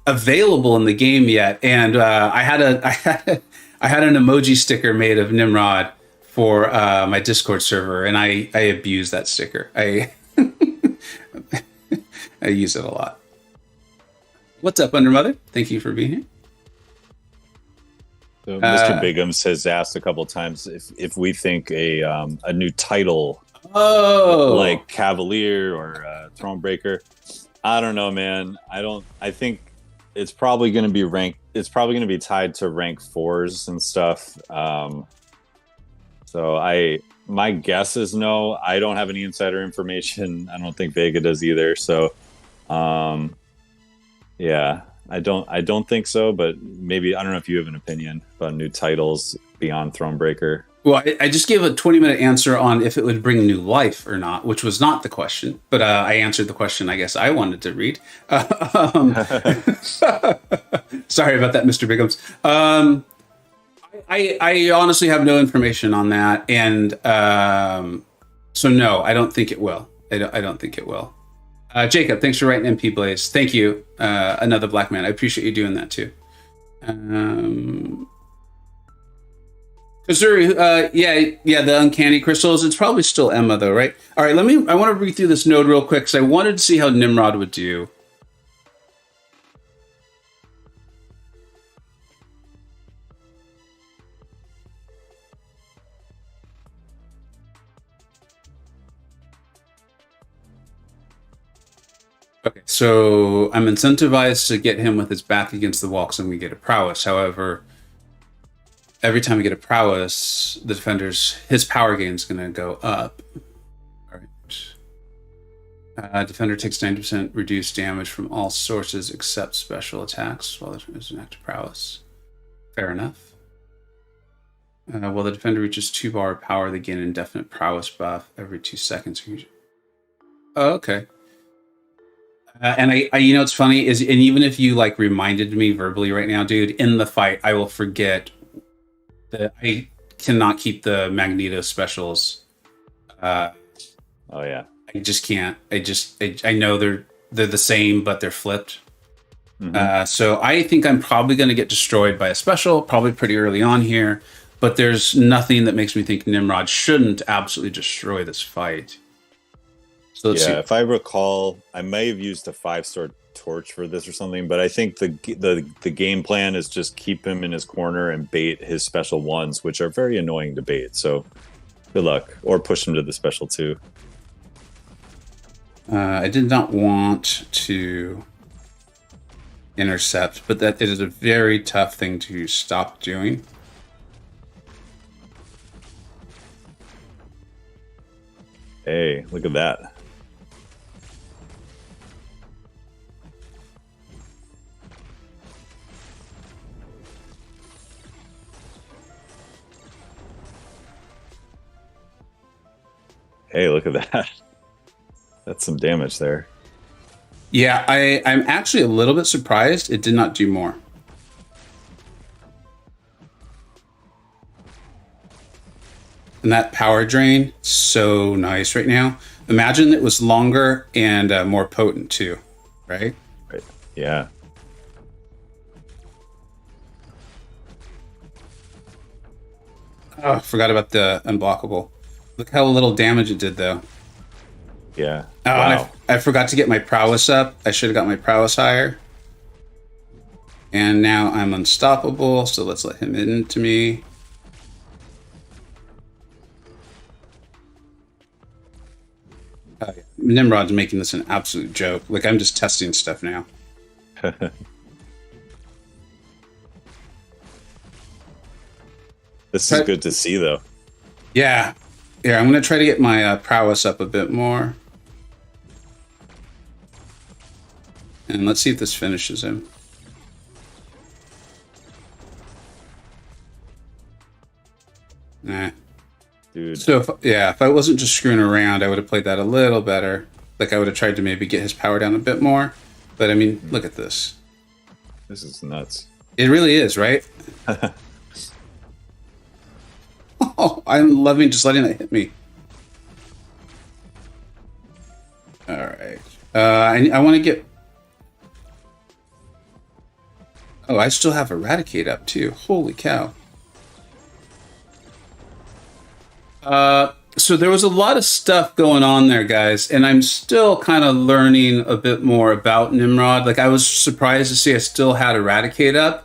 Speaker 1: available in the game yet. And I had an emoji sticker made of Nimrod for my Discord server, and I abused that sticker. I use it a lot. What's up, Undermother? Thank you for being here.
Speaker 2: So Mr. Bigums has asked a couple times if we think a new title, like Cavalier or Thronebreaker. I don't know, man. I think it's probably going to be ranked. It's probably going to be tied to rank 4s and stuff. So my guess is no. I don't have any insider information. I don't think Vega does either. So, yeah. I don't think so, but maybe, I don't know if you have an opinion about new titles beyond Thronebreaker.
Speaker 1: Well, I just gave a 20-minute answer on if it would bring new life or not, which was not the question, but I answered the question I guess I wanted to read. Sorry about that, Mr. Bigums. I honestly have no information on that, and so no, I don't think it will. I don't think it will. Jacob, thanks for writing MP Blaze. Thank you, another black man. I appreciate you doing that too. The uncanny crystals. It's probably still Emma though, right? All right, I want to read through this node real quick because I wanted to see how Nimrod would do. Okay, so I'm incentivized to get him with his back against the wall because I'm going to get a prowess. However, every time we get a prowess, the his power gain is going to go up. All right. Defender takes 90% reduced damage from all sources except special attacks while there's an active prowess. Fair enough. While the defender reaches 2 bar of power, they gain indefinite prowess buff every 2 seconds. Oh, okay. And I it's funny is, and even if you like reminded me verbally right now, dude, in the fight, I will forget that I cannot keep the Magneto specials.
Speaker 2: Oh yeah,
Speaker 1: I just can't. I know they're the same, but they're flipped. Mm-hmm. So I think I'm probably going to get destroyed by a special, probably pretty early on here. But there's nothing that makes me think Nimrod shouldn't absolutely destroy this fight. So let's see.
Speaker 2: If I recall, I may have used a 5-star torch for this or something, but I think the game plan is just keep him in his corner and bait his special 1s, which are very annoying to bait. So good luck, or push him to the special 2.
Speaker 1: I did not want to intercept, but that is a very tough thing to stop doing.
Speaker 2: Hey, look at that. Hey, look at that. That's some damage there.
Speaker 1: Yeah, I'm actually a little bit surprised it did not do more. And that power drain, so nice right now. Imagine it was longer and more potent too, right?
Speaker 2: Right. Yeah.
Speaker 1: Oh, forgot about the unblockable. Look how little damage it did, though.
Speaker 2: Yeah.
Speaker 1: Oh,
Speaker 2: Wow.
Speaker 1: I forgot to get my prowess up. I should have got my prowess higher. And now I'm unstoppable, so let's let him into me. Oh, yeah. Nimrod's making this an absolute joke. Like, I'm just testing stuff now.
Speaker 2: This is good to see, though.
Speaker 1: Yeah. Yeah, I'm going to try to get my prowess up a bit more. And let's see if this finishes him. Nah.
Speaker 2: Dude.
Speaker 1: So, if I wasn't just screwing around, I would have played that a little better. Like, I would have tried to maybe get his power down a bit more. But, I mean, look at this.
Speaker 2: This is nuts.
Speaker 1: It really is, right? Oh, I'm loving just letting that hit me. All right. I want to get... Oh, I still have Eradicate up, too. Holy cow. So there was a lot of stuff going on there, guys, and I'm still kind of learning a bit more about Nimrod. Like, I was surprised to see I still had Eradicate up.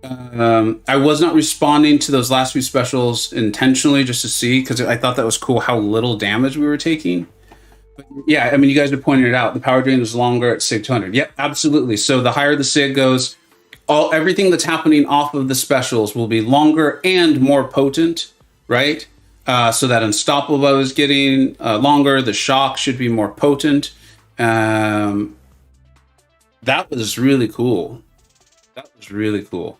Speaker 1: I was not responding to those last few specials intentionally just to see, because I thought that was cool how little damage we were taking. But yeah, I mean, you guys have pointed it out. The power drain is longer at SIG 200. Yep, absolutely. So the higher the SIG goes, everything that's happening off of the specials will be longer and more potent, right? So that Unstoppable is getting longer. The shock should be more potent. That was really cool. That was really cool.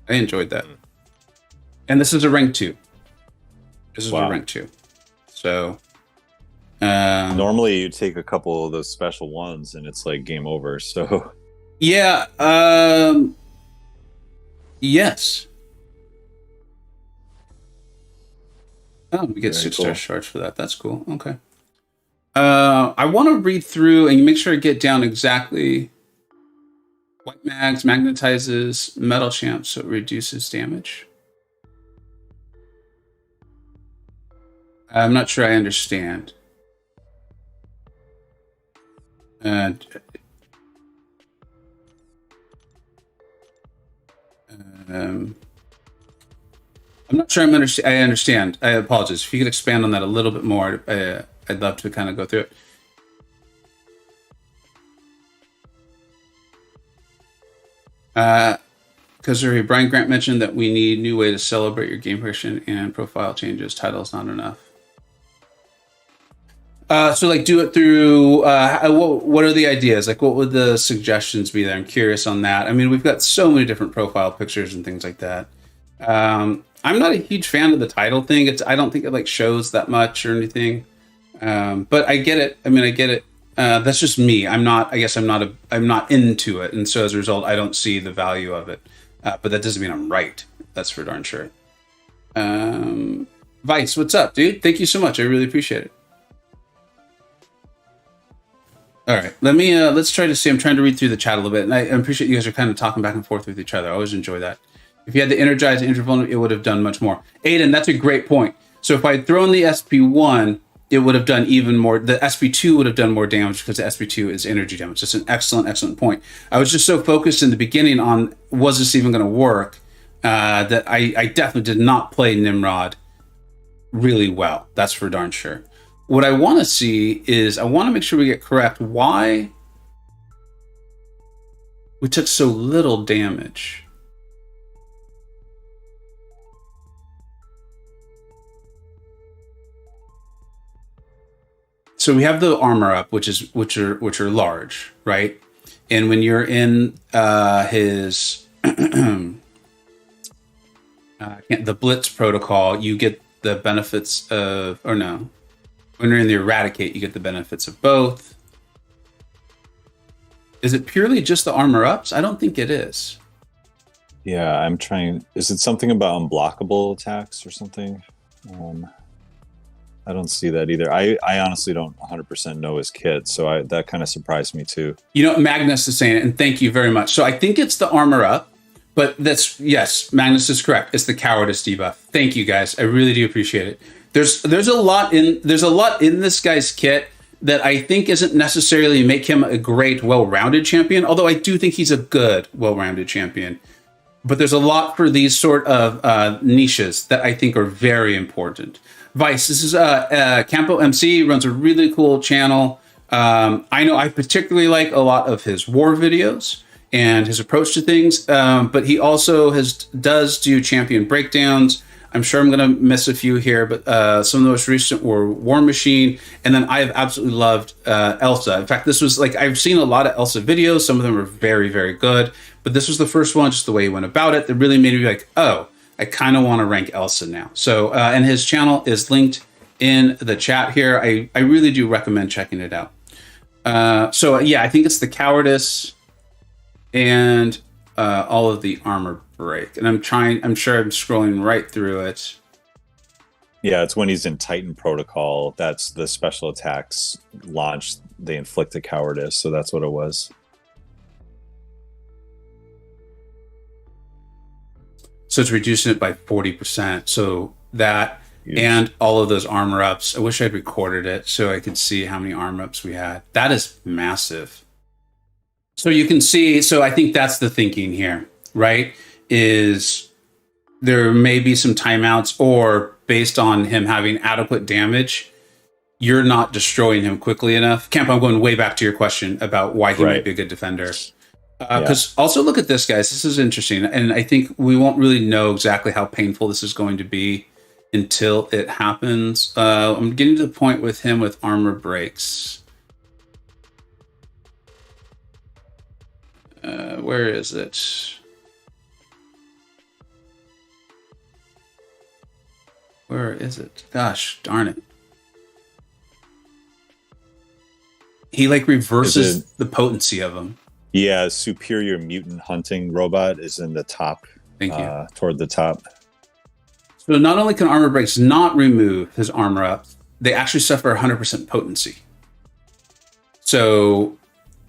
Speaker 1: I enjoyed that. And this is a rank 2. This is a rank 2. So...
Speaker 2: normally you take a couple of those special ones and it's like game over, so...
Speaker 1: Yeah, yes. Oh, we get 6-star shards for that. That's cool. Okay. I want to read through and make sure I get down exactly... White mags magnetizes metal champ, so it reduces damage. I'm not sure I understand. I'm not sure I understand. I apologize. If you could expand on that a little bit more, I'd love to kind of go through it. Because Brian Grant mentioned that we need new way to celebrate your game progression and profile changes. Title's not enough. So like do it through, what are the ideas? Like what would the suggestions be there? I'm curious on that. I mean, we've got so many different profile pictures and things like that. I'm not a huge fan of the title thing. I don't think it like shows that much or anything. But I get it. I mean, I get it. That's just me. I'm not into it. And so as a result, I don't see the value of it. But that doesn't mean I'm right. That's for darn sure. Vice, what's up, dude? Thank you so much. I really appreciate it. All right, let's try to see. I'm trying to read through the chat a little bit, and I appreciate you guys are kind of talking back and forth with each other. I always enjoy that. If you had the energized interval, it would have done much more. Aiden, that's a great point. So if I had thrown the SP1, it would have done even more. The SP2 would have done more damage because the SP2 is energy damage. That's an excellent point. I was just so focused in the beginning on was this even going to work that I definitely did not play Nimrod really well. That's for darn sure. What I want to see is I want to make sure we get correct why we took so little damage. So we have the armor up, which are large, right? And when you're in his the Blitz protocol, you get the benefits of, or no, when you're in the Eradicate, you get the benefits of both. Is it purely just the armor ups? I don't think it is.
Speaker 2: Yeah, I'm trying. Is it something about unblockable attacks or something? I don't see that either. I honestly don't 100% know his kit, so that kind of surprised me too.
Speaker 1: You know, Magnus is saying it, and thank you very much. So I think it's the armor up, but yes, Magnus is correct. It's the cowardice debuff. Thank you guys. I really do appreciate it. There's a lot in this guy's kit that I think isn't necessarily make him a great, well-rounded champion, although I do think he's a good, well-rounded champion. But there's a lot for these sort of niches that I think are very important. Vice, this is Campo MC, runs a really cool channel. I know I particularly like a lot of his war videos and his approach to things, but he also does do champion breakdowns. I'm sure I'm going to miss a few here, but some of the most recent were War Machine, and then I have absolutely loved Elsa. In fact, this was like, I've seen a lot of Elsa videos. Some of them are very, very good, but this was the first one, just the way he went about it, that really made me be like, oh, I kind of want to rank Elsa now. So, and his channel is linked in the chat here. I really do recommend checking it out. So yeah, I think it's the cowardice and all of the armor break. And I'm sure I'm scrolling right through it.
Speaker 2: Yeah, it's when he's in Titan Protocol. That's the special attacks launch. They inflict a cowardice. So that's what it was.
Speaker 1: So it's reducing it by 40%. So that and all of those armor ups. I wish I'd recorded it so I could see how many armor ups we had. That is massive. So you can see, so I think that's the thinking here, right? Is there may be some timeouts, or based on him having adequate damage, you're not destroying him quickly enough. Camp, I'm going way back to your question about why he might be a good defender. Because also look at this, guys. This is interesting. And I think we won't really know exactly how painful this is going to be until it happens. I'm getting to the point with him with armor breaks. Where is it? Where is it? Gosh, darn it. He like reverses the potency of him.
Speaker 2: Yeah, superior mutant hunting robot is in the top.
Speaker 1: Thank you.
Speaker 2: Toward the top.
Speaker 1: So not only can armor breaks not remove his armor up, they actually suffer 100% potency. So,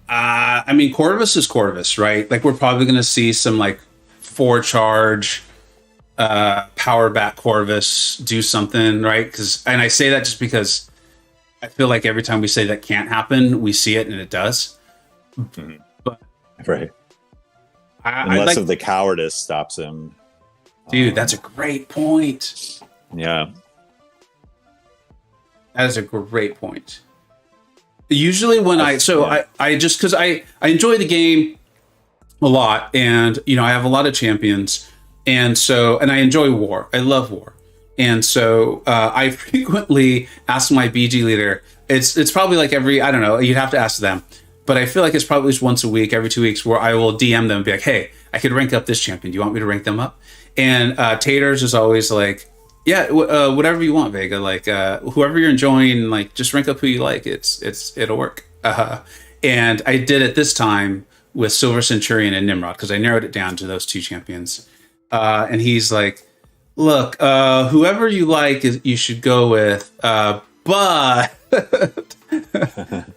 Speaker 1: I mean, Corvus is Corvus, right? Like, we're probably going to see some like 4-charge power back Corvus do something, right? And I say that just because I feel like every time we say that can't happen, we see it and it does.
Speaker 2: Mm-hmm.
Speaker 1: But
Speaker 2: right, unless if the cowardice stops him.
Speaker 1: Dude, that's a great point.
Speaker 2: Yeah,
Speaker 1: that is a great point. Usually when I just because I enjoy the game a lot, and you know I have a lot of champions. And I enjoy war. I love war. And so I frequently ask my BG leader, it's probably like I don't know, you'd have to ask them. But I feel like it's probably just once a week, every 2 weeks, where I will DM them and be like, hey, I could rank up this champion. Do you want me to rank them up? And Taters is always like, yeah, whatever you want, Vega. Like whoever you're enjoying, like just rank up who you like. It'll work. And I did it this time with Silver Centurion and Nimrod because I narrowed it down to those two champions. And he's like, look, whoever you like, you should go with. But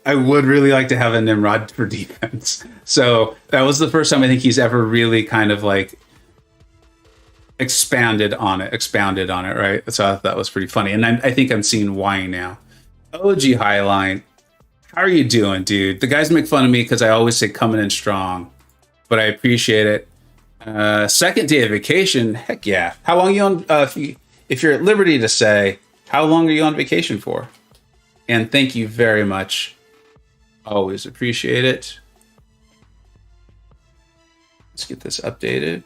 Speaker 1: I would really like to have a Nimrod for defense. So that was the first time I think he's ever really kind of like expounded on it, right? So that was pretty funny. And I think I'm seeing why now. OG Highline, how are you doing, dude? The guys make fun of me because I always say coming in strong, but I appreciate it. Second day of vacation, heck yeah. How long are you on, if you're at liberty to say, how long are you on vacation for? And thank you very much. Always appreciate it. Let's get this updated.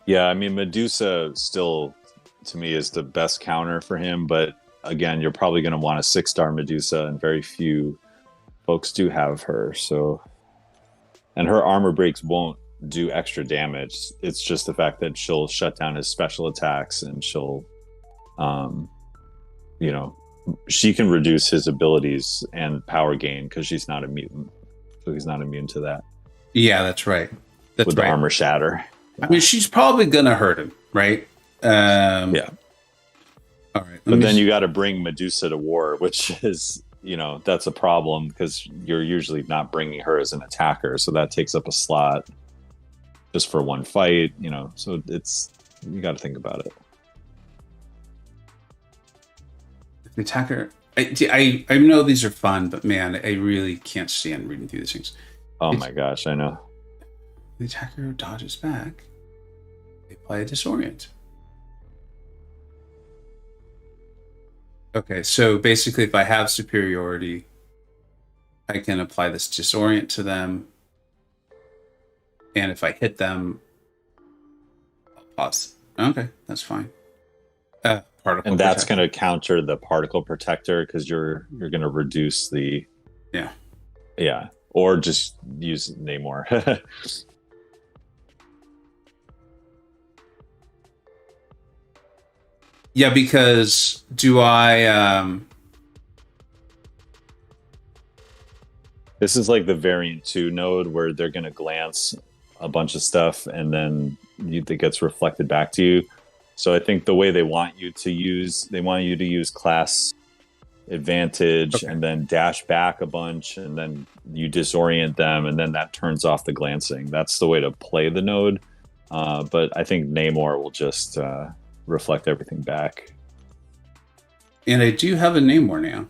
Speaker 2: Yeah, I mean, Medusa still, to me, is the best counter for him, but again, you're probably going to want a 6-star Medusa, and very few folks do have her. So And her armor breaks won't do extra damage. It's just the fact that she'll shut down his special attacks, and she'll, you know, she can reduce his abilities and power gain because she's not a mutant. So he's not immune to that.
Speaker 1: Yeah, that's right. That's
Speaker 2: with
Speaker 1: right.
Speaker 2: the armor shatter.
Speaker 1: I mean, she's probably going to hurt him, right?
Speaker 2: Yeah.
Speaker 1: All right.
Speaker 2: But then you got to bring Medusa to war, which is, you know, that's a problem because you're usually not bringing her as an attacker. So that takes up a slot just for one fight, you know. So it's, you got to think about it.
Speaker 1: The attacker, I know these are fun, but man, I really can't stand reading through these things.
Speaker 2: Oh my gosh, I know.
Speaker 1: The attacker dodges back. They apply a disorient. Okay, so basically if I have superiority, I can apply this disorient to them. And if I hit them, I'll pause. Okay, that's fine. Particle
Speaker 2: and that's going to counter the particle protector because you're going to reduce the yeah, or just use Namor.
Speaker 1: Yeah, because do I
Speaker 2: this is like the variant 2 node where they're going to glance a bunch of stuff and then it gets reflected back to you. So I think the way they want you to use class advantage and then dash back a bunch and then you disorient them and then that turns off the glancing. That's the way to play the node. But I think Namor will just reflect everything back.
Speaker 1: And I do have a Namor now.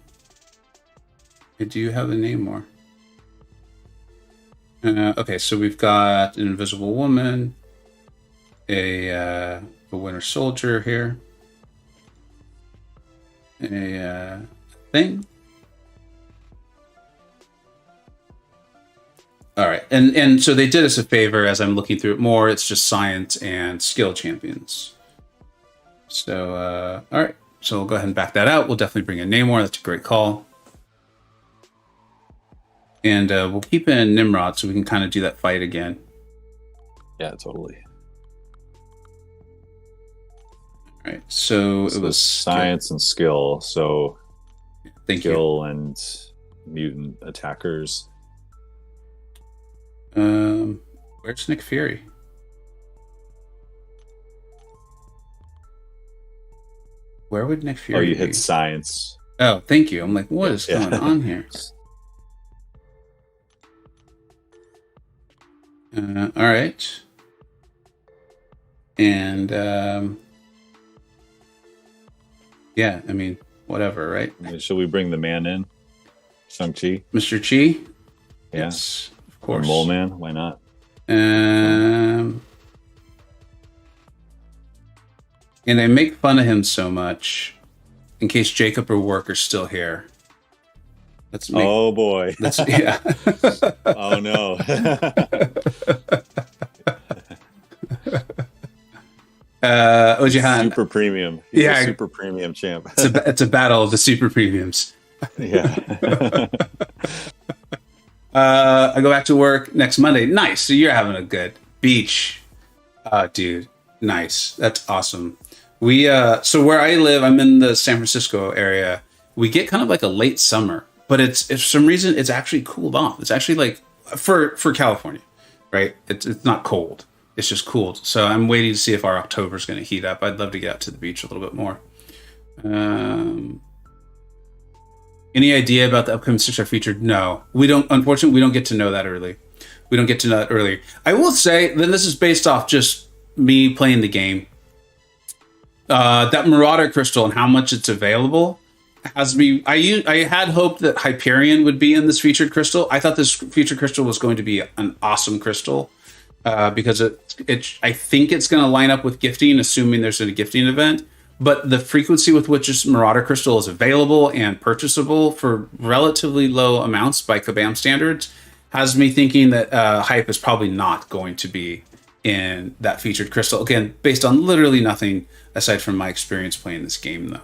Speaker 1: Okay, so we've got an invisible woman, a Winter Soldier here, a thing. All right, and so they did us a favor. As I'm looking through it more, it's just science and skill champions. So all right, so we'll go ahead and back that out. We'll definitely bring in Namor. That's a great call. And we'll keep in Nimrod so we can kind of do that fight again.
Speaker 2: Yeah, totally.
Speaker 1: All right, so it was
Speaker 2: science and skill. So
Speaker 1: skill
Speaker 2: and mutant attackers.
Speaker 1: Where's Nick Fury? Where would Nick Fury
Speaker 2: be?
Speaker 1: be?
Speaker 2: Hit science.
Speaker 1: Oh, thank you. I'm like, what is going on here? All right. And yeah, I mean, whatever, right?
Speaker 2: Should we bring the man in? Shang-Chi?
Speaker 1: Mr. Chi?
Speaker 2: Yeah.
Speaker 1: Yes, of course.
Speaker 2: Or Mole Man? Why not?
Speaker 1: And I make fun of him so much in case Jacob or Work are still here.
Speaker 2: Oh boy.
Speaker 1: Yeah.
Speaker 2: Oh no.
Speaker 1: Ojihan.
Speaker 2: Super premium. He's a super premium champ.
Speaker 1: It's a battle of the super premiums.
Speaker 2: Yeah.
Speaker 1: I go back to work next Monday. Nice. So you're having a good beach. Dude, nice. That's awesome. We so where I live, I'm in the San Francisco area. We get kind of like a late summer, but it's for some reason it's actually cooled off. It's actually like for California, right? It's not cold. It's just cooled. So I'm waiting to see if our October is going to heat up. I'd love to get out to the beach a little bit more. Any idea about the upcoming 6-star featured? No, we don't. Unfortunately, we don't get to know that early. I will say that this is based off just me playing the game. That Marauder crystal and how much it's available has me. I had hoped that Hyperion would be in this featured crystal. I thought this featured crystal was going to be an awesome crystal because I think it's going to line up with gifting, assuming there's a gifting event. But the frequency with which this Marauder crystal is available and purchasable for relatively low amounts by Kabam standards has me thinking that Hype is probably not going to be in that featured crystal. Again, based on literally nothing aside from my experience playing this game, though.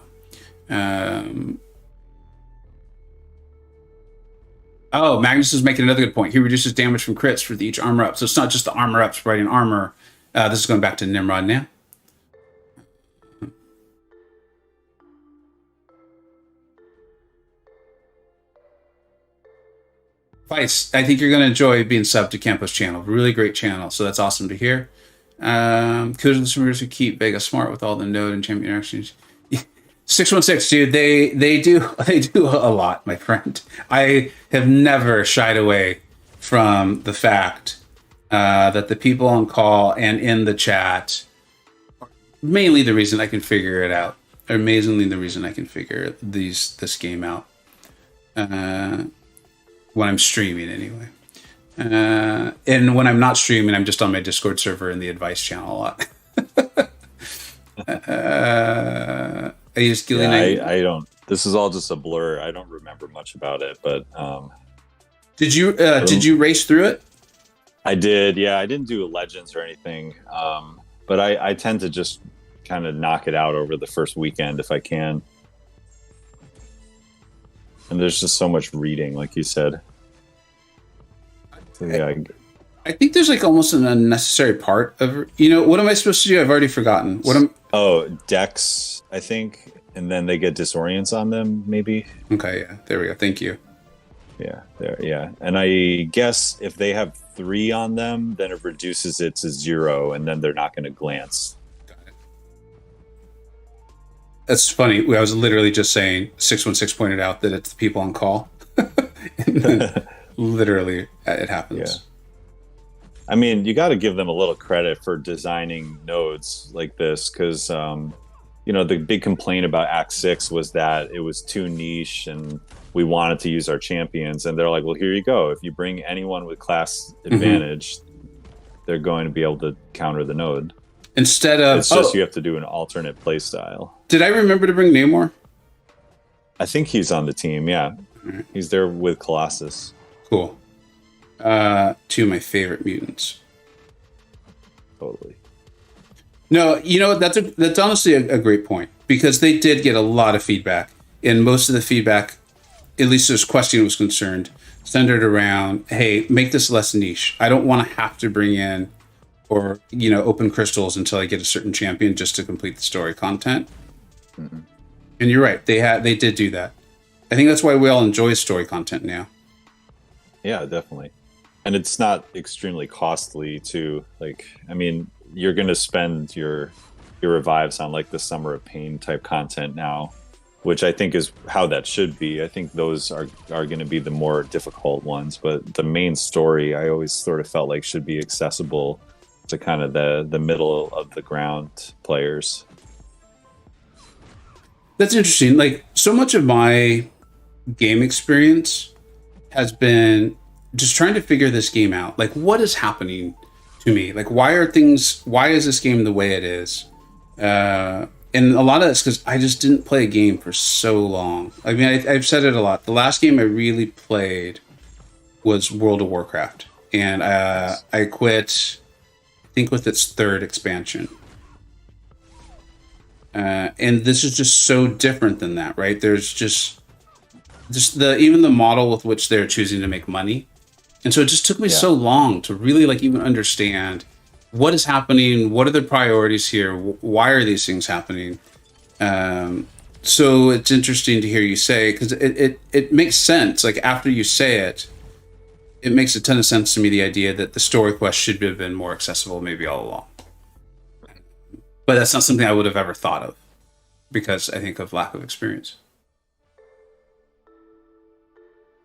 Speaker 1: Oh, Magnus is making another good point. He reduces damage from crits for each armor up. So it's not just the armor ups providing armor. This is going back to Nimrod now. Vice, I think you're going to enjoy being subbed to Campo's channel. Really great channel. So that's awesome to hear. Kudos to the streamers who keep Vega smart with all the node and champion interactions. 616, dude, they do a lot, my friend. I have never shied away from the fact that the people on call and in the chat are mainly the reason I can figure it out. Or amazingly the reason I can figure this game out. When I'm streaming anyway. And when I'm not streaming, I'm just on my Discord server in the advice channel a lot. I use
Speaker 2: I don't. This is all just a blur. I don't remember much about it, but
Speaker 1: did you race through it?
Speaker 2: I did. Yeah, I didn't do legends or anything, but I tend to just kind of knock it out over the first weekend if I can. And there's just so much reading, like you said. So, yeah.
Speaker 1: I think there's like almost an unnecessary part of, what am I supposed to do? I've already forgotten.
Speaker 2: Decks, I think. And then they get disorients on them, maybe.
Speaker 1: Okay, yeah. There we go. Thank you.
Speaker 2: Yeah, there, yeah. And I guess if they have 3 on them, then it reduces it to 0, and then they're not going to glance.
Speaker 1: Got it. That's funny. I was literally just saying, 616 pointed out that it's the people on call. And then literally, it happens.
Speaker 2: Yeah. I mean, you got to give them a little credit for designing nodes like this, because, the big complaint about Act 6 was that it was too niche and we wanted to use our champions. And they're like, well, here you go. If you bring anyone with class advantage, they're going to be able to counter the node.
Speaker 1: Instead of...
Speaker 2: It's just you have to do an alternate play style.
Speaker 1: Did I remember to bring Namor?
Speaker 2: I think he's on the team, yeah.
Speaker 1: Right.
Speaker 2: He's there with Colossus.
Speaker 1: Cool. 2 of my favorite mutants.
Speaker 2: Totally.
Speaker 1: No, that's honestly a great point, because they did get a lot of feedback, and most of the feedback, at least as questing was concerned, centered around, hey, make this less niche. I don't want to have to bring in or open crystals until I get a certain champion just to complete the story content. Mm-hmm. And you're right, they did do that. I think that's why we all enjoy story content now.
Speaker 2: Yeah, definitely. And it's not extremely costly to, you're going to spend your revives on like the Summer of Pain type content now, which I think is how that should be. I think those are going to be the more difficult ones, but the main story I always sort of felt like should be accessible to kind of the middle of the ground players.
Speaker 1: That's interesting. Like, so much of my game experience has been just trying to figure this game out. Like, what is happening to me? Like, why is this game the way it is? And a lot of it's because I just didn't play a game for so long. I mean, I've said it a lot. The last game I really played was World of Warcraft. And I quit, I think, with its 3rd expansion. And this is just so different than that, right? There's just even the model with which they're choosing to make money. And so it just took me so long to really even understand what is happening, what are the priorities here, why are these things happening. So it's interesting to hear you say, because it makes sense. Like, after you say it, it makes a ton of sense to me, the idea that the story quest should have been more accessible maybe all along. But that's not something I would have ever thought of, because I think of lack of experience.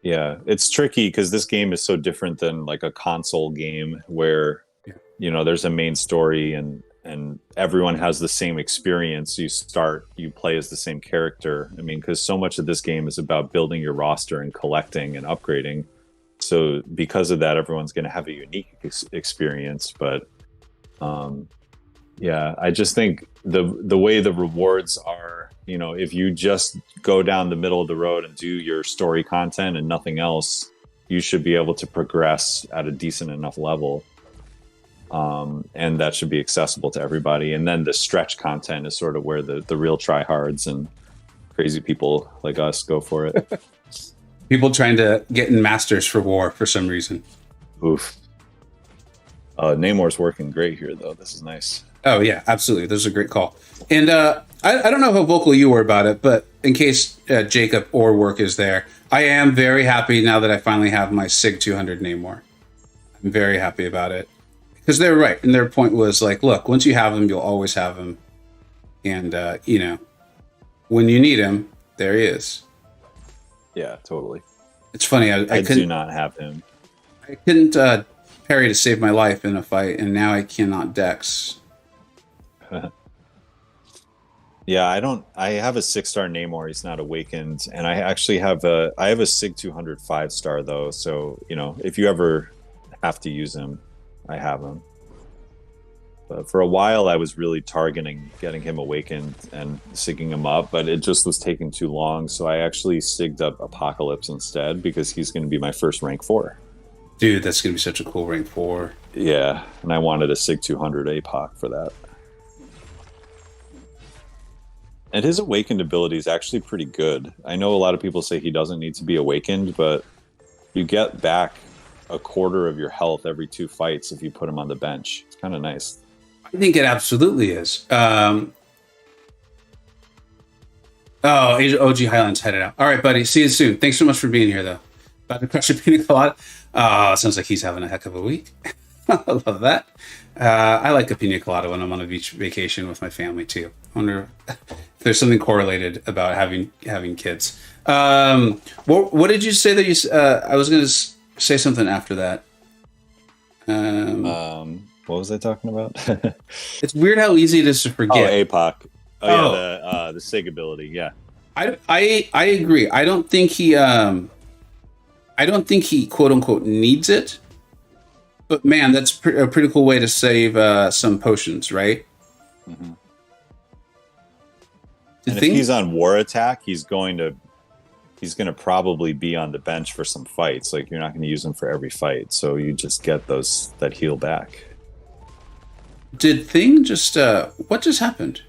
Speaker 2: Yeah, it's tricky because this game is so different than like a console game where, there's a main story and everyone has the same experience. You play as the same character. I mean, because so much of this game is about building your roster and collecting and upgrading. So because of that, everyone's going to have a unique experience. But I just think the way the rewards are, if you just go down the middle of the road and do your story content and nothing else, you should be able to progress at a decent enough level. And that should be accessible to everybody. And then the stretch content is sort of where the real tryhards and crazy people like us go for it.
Speaker 1: People trying to get in Masters for War for some reason.
Speaker 2: Oof. Namor's working great here, though. This is nice.
Speaker 1: Oh, yeah, absolutely. This is a great call. And I don't know how vocal you were about it, but in case Jacob or Work is there, I am very happy now that I finally have my SIG 200 Namor. I'm very happy about it. Because they're right. And their point was like, look, once you have him, you'll always have him. And, when you need him, there he is.
Speaker 2: Yeah, totally.
Speaker 1: It's funny. I
Speaker 2: do not have him.
Speaker 1: I couldn't parry to save my life in a fight, and now I cannot dex.
Speaker 2: Yeah, I have a 6-star Namor. He's not awakened, and I actually have a SIG 200 5-star though. So if you ever have to use him, I have him. But for a while, I was really targeting getting him awakened and sigging him up, but it just was taking too long. So I actually sigged up Apocalypse instead because he's going to be my first rank 4.
Speaker 1: Dude, that's going to be such a cool rank 4.
Speaker 2: Yeah, and I wanted a SIG 200 APOC for that. And his awakened ability is actually pretty good. I know a lot of people say he doesn't need to be awakened, but you get back a quarter of your health every 2 fights if you put him on the bench. It's kind of nice.
Speaker 1: I think it absolutely is. OG Highlands headed out. All right, buddy. See you soon. Thanks so much for being here, though. About to crush a pina colada. Sounds like he's having a heck of a week. I love that. I like a pina colada when I'm on a beach vacation with my family too. I wonder if there's something correlated about having kids. What did you say that you? I was going to say something after that.
Speaker 2: What was I talking about?
Speaker 1: It's weird how easy it is to forget.
Speaker 2: Oh, APOC. Yeah, the SIG ability. Yeah.
Speaker 1: I agree. I don't think he quote unquote needs it. But man, that's a pretty cool way to save some potions, right?
Speaker 2: Mm-hmm. And if he's on war attack, he's going to probably be on the bench for some fights. Like you're not going to use him for every fight, so you just get that heal back.
Speaker 1: Did Thing just what just happened?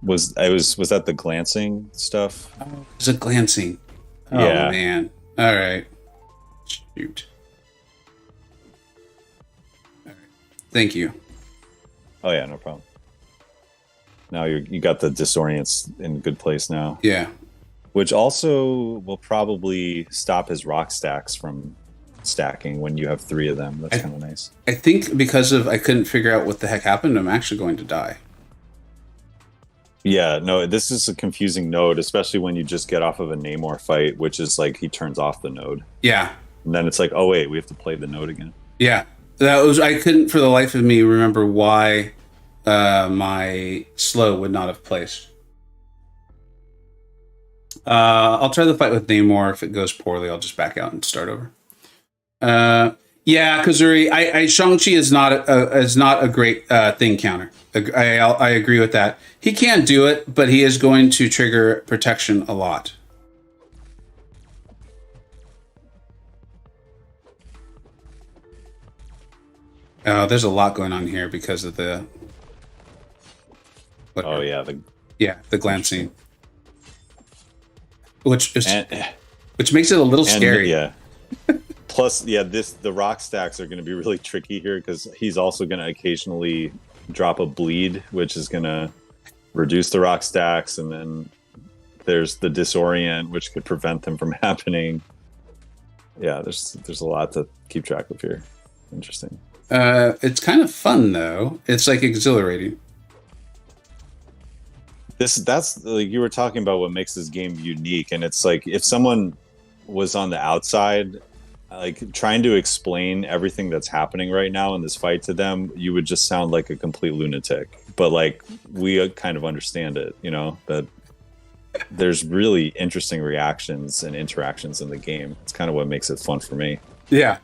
Speaker 2: Was that the glancing stuff?
Speaker 1: Oh, it's a glancing. Oh
Speaker 2: yeah.
Speaker 1: Man. All right. Shoot. All right. Thank you.
Speaker 2: Oh yeah, no problem. Now you got the disorients in a good place now.
Speaker 1: Yeah.
Speaker 2: Which also will probably stop his rock stacks from stacking when you have 3 of them. That's kind of nice.
Speaker 1: I think because I couldn't figure out what the heck happened, I'm actually going to die.
Speaker 2: Yeah, no, this is a confusing node, especially when you just get off of a Namor fight, which is like he turns off the node.
Speaker 1: Yeah.
Speaker 2: And then it's like, oh wait, we have to play the node again.
Speaker 1: Yeah. I couldn't for the life of me remember why my slow would not have placed. I'll try the fight with Namor. If it goes poorly, I'll just back out and start over. Yeah, Kazuri, Shang-Chi is not a great thing counter. I agree with that. He can do it, but he is going to trigger protection a lot. There's a lot going on here because of the. Whatever.
Speaker 2: Oh yeah,
Speaker 1: the glancing, which makes it a little scary.
Speaker 2: Yeah. Plus, yeah, the rock stacks are going to be really tricky here because he's also going to occasionally drop a bleed, which is going to reduce the rock stacks, and then there's the disorient, which could prevent them from happening. Yeah, there's a lot to keep track of here. Interesting.
Speaker 1: It's kind of fun though. It's like exhilarating.
Speaker 2: That's like you were talking about what makes this game unique, and it's like if someone was on the outside, like trying to explain everything that's happening right now in this fight to them, you would just sound like a complete lunatic. But like we kind of understand it, that there's really interesting reactions and interactions in the game. It's kind of what makes it fun for me. Yeah.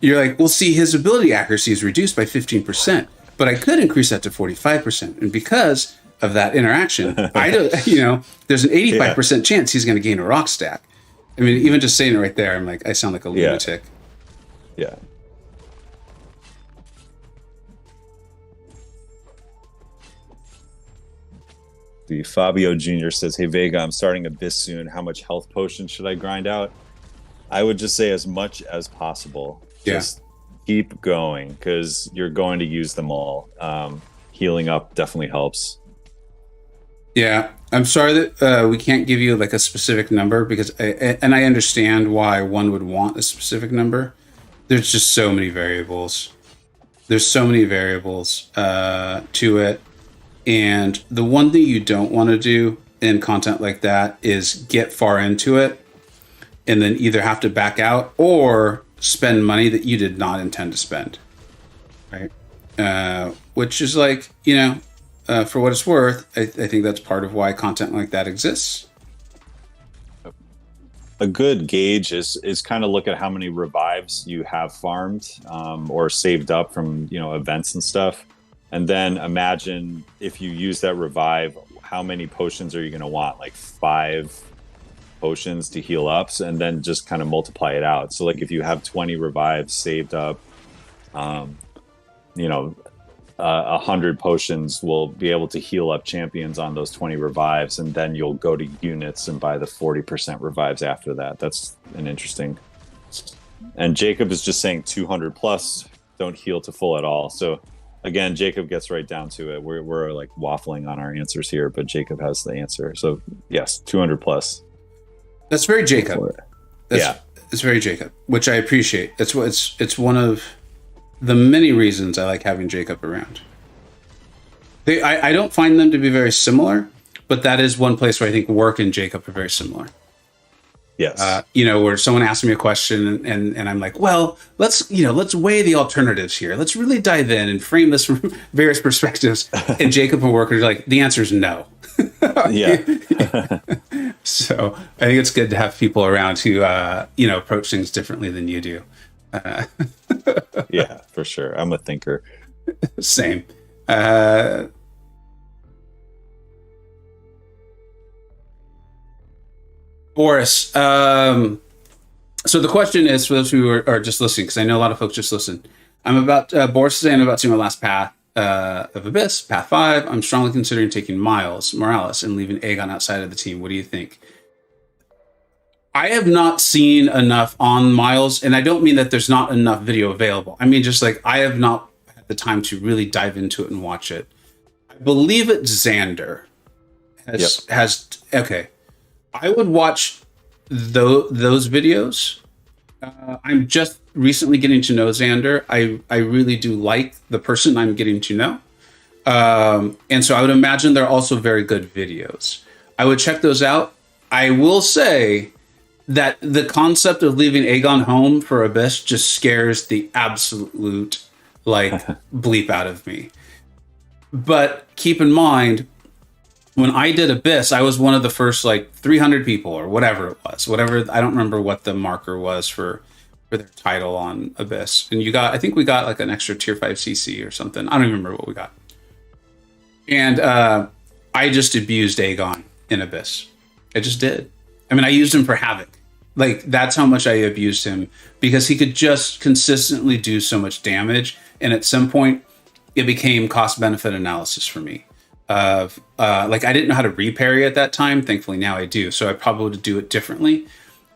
Speaker 1: You're like, well, see, his ability accuracy is reduced by 15%, but I could increase that to 45%. And because of that interaction, I don't, there's an 85% chance he's going to gain a rock stack. I mean, even just saying it right there, I'm like, I sound like a lunatic.
Speaker 2: Yeah. see. Fabio Jr. says, "Hey Vega, I'm starting Abyss soon. How much health potion should I grind out?" I would just say as much as possible. Just keep going because you're going to use them all. Healing up definitely helps.
Speaker 1: Yeah, I'm sorry that we can't give you like a specific number because I understand why one would want a specific number. There's just so many variables. There's so many variables to it. And the one thing you don't want to do in content like that is get far into it and then either have to back out or spend money that you did not intend to spend. Right? Which is like, for what it's worth, I think that's part of why content like that exists.
Speaker 2: A good gauge is kind of look at how many revives you have farmed or saved up from events and stuff, and then imagine if you use that revive, how many potions are you going to want? Like 5 potions to heal up, and then just kind of multiply it out. So like if you have 20 revives saved up, 100 potions will be able to heal up champions on those 20 revives, and then you'll go to units and buy the 40% revives after that. That's an interesting. And Jacob is just saying 200 plus don't heal to full at all. So again, Jacob gets right down to it. We're like waffling on our answers here, but Jacob has the answer. So yes, 200 plus.
Speaker 1: That's very Jacob. It's very Jacob, which I appreciate. It's one of the many reasons I like having Jacob around. I don't find them to be very similar, but that is one place where I think work and Jacob are very similar.
Speaker 2: Yes.
Speaker 1: Where someone asks me a question and I'm like, well, let's weigh the alternatives here. Let's really dive in and frame this from various perspectives. And Jacob and work are like, the answer is no.
Speaker 2: Yeah.
Speaker 1: So I think it's good to have people around who, approach things differently than you do.
Speaker 2: Yeah, for sure. I'm a thinker.
Speaker 1: Same. Boris, so the question is for those who are just listening, because I know a lot of folks just listen. Boris is saying I'm about to see my last path of Abyss, Path 5. I'm strongly considering taking Miles Morales and leaving Aegon outside of the team. What do you think? I have not seen enough on Miles, and I don't mean that there's not enough video available. I mean, just like I have not had the time to really dive into it and watch it. I believe it's Xander has okay. I would watch those videos. I'm just recently getting to know Xander. I really do like the person I'm getting to know. And so I would imagine they're also very good videos. I would check those out. I will say that the concept of leaving Aegon home for Abyss just scares the absolute bleep out of me. But keep in mind, when I did Abyss, I was one of the first 300 people or whatever it was. I don't remember what the marker was for their title on Abyss. And I think we got an extra tier 5 CC or something. I don't even remember what we got. And I just abused Aegon in Abyss. I just did. I mean, I used him for Havoc. That's how much I abused him, because he could just consistently do so much damage. And at some point, it became cost-benefit analysis for me. I didn't know how to reparry at that time. Thankfully, now I do. So I probably would do it differently.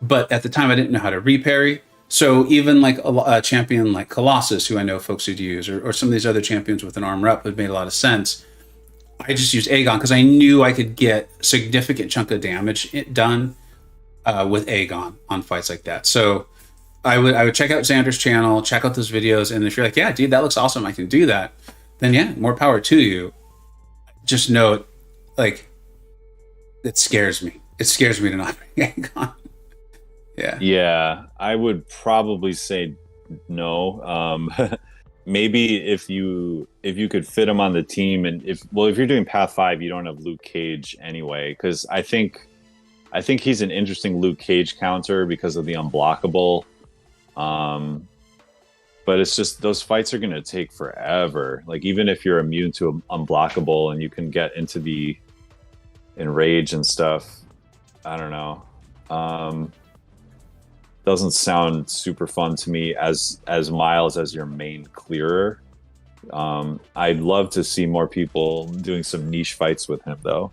Speaker 1: But at the time, I didn't know how to reparry. So even a champion like Colossus, who I know folks would use, or some of these other champions with an armor up, would made a lot of sense. I just used Aegon because I knew I could get significant chunk of damage done with Aegon on fights like that. So I would check out Xander's channel, check out those videos, and if you're like, yeah, dude, that looks awesome, I can do that, then yeah, more power to you. Just know, it scares me. It scares me to not bring Aegon. Yeah.
Speaker 2: Yeah, I would probably say no. Maybe if you could fit him on the team, and if you're doing Path 5, you don't have Luke Cage anyway, because I think he's an interesting Luke Cage counter because of the unblockable. But it's just those fights are going to take forever. Even if you're immune to unblockable and you can get into the enrage and stuff, I don't know. Doesn't sound super fun to me as Miles as your main clearer. I'd love to see more people doing some niche fights with him though.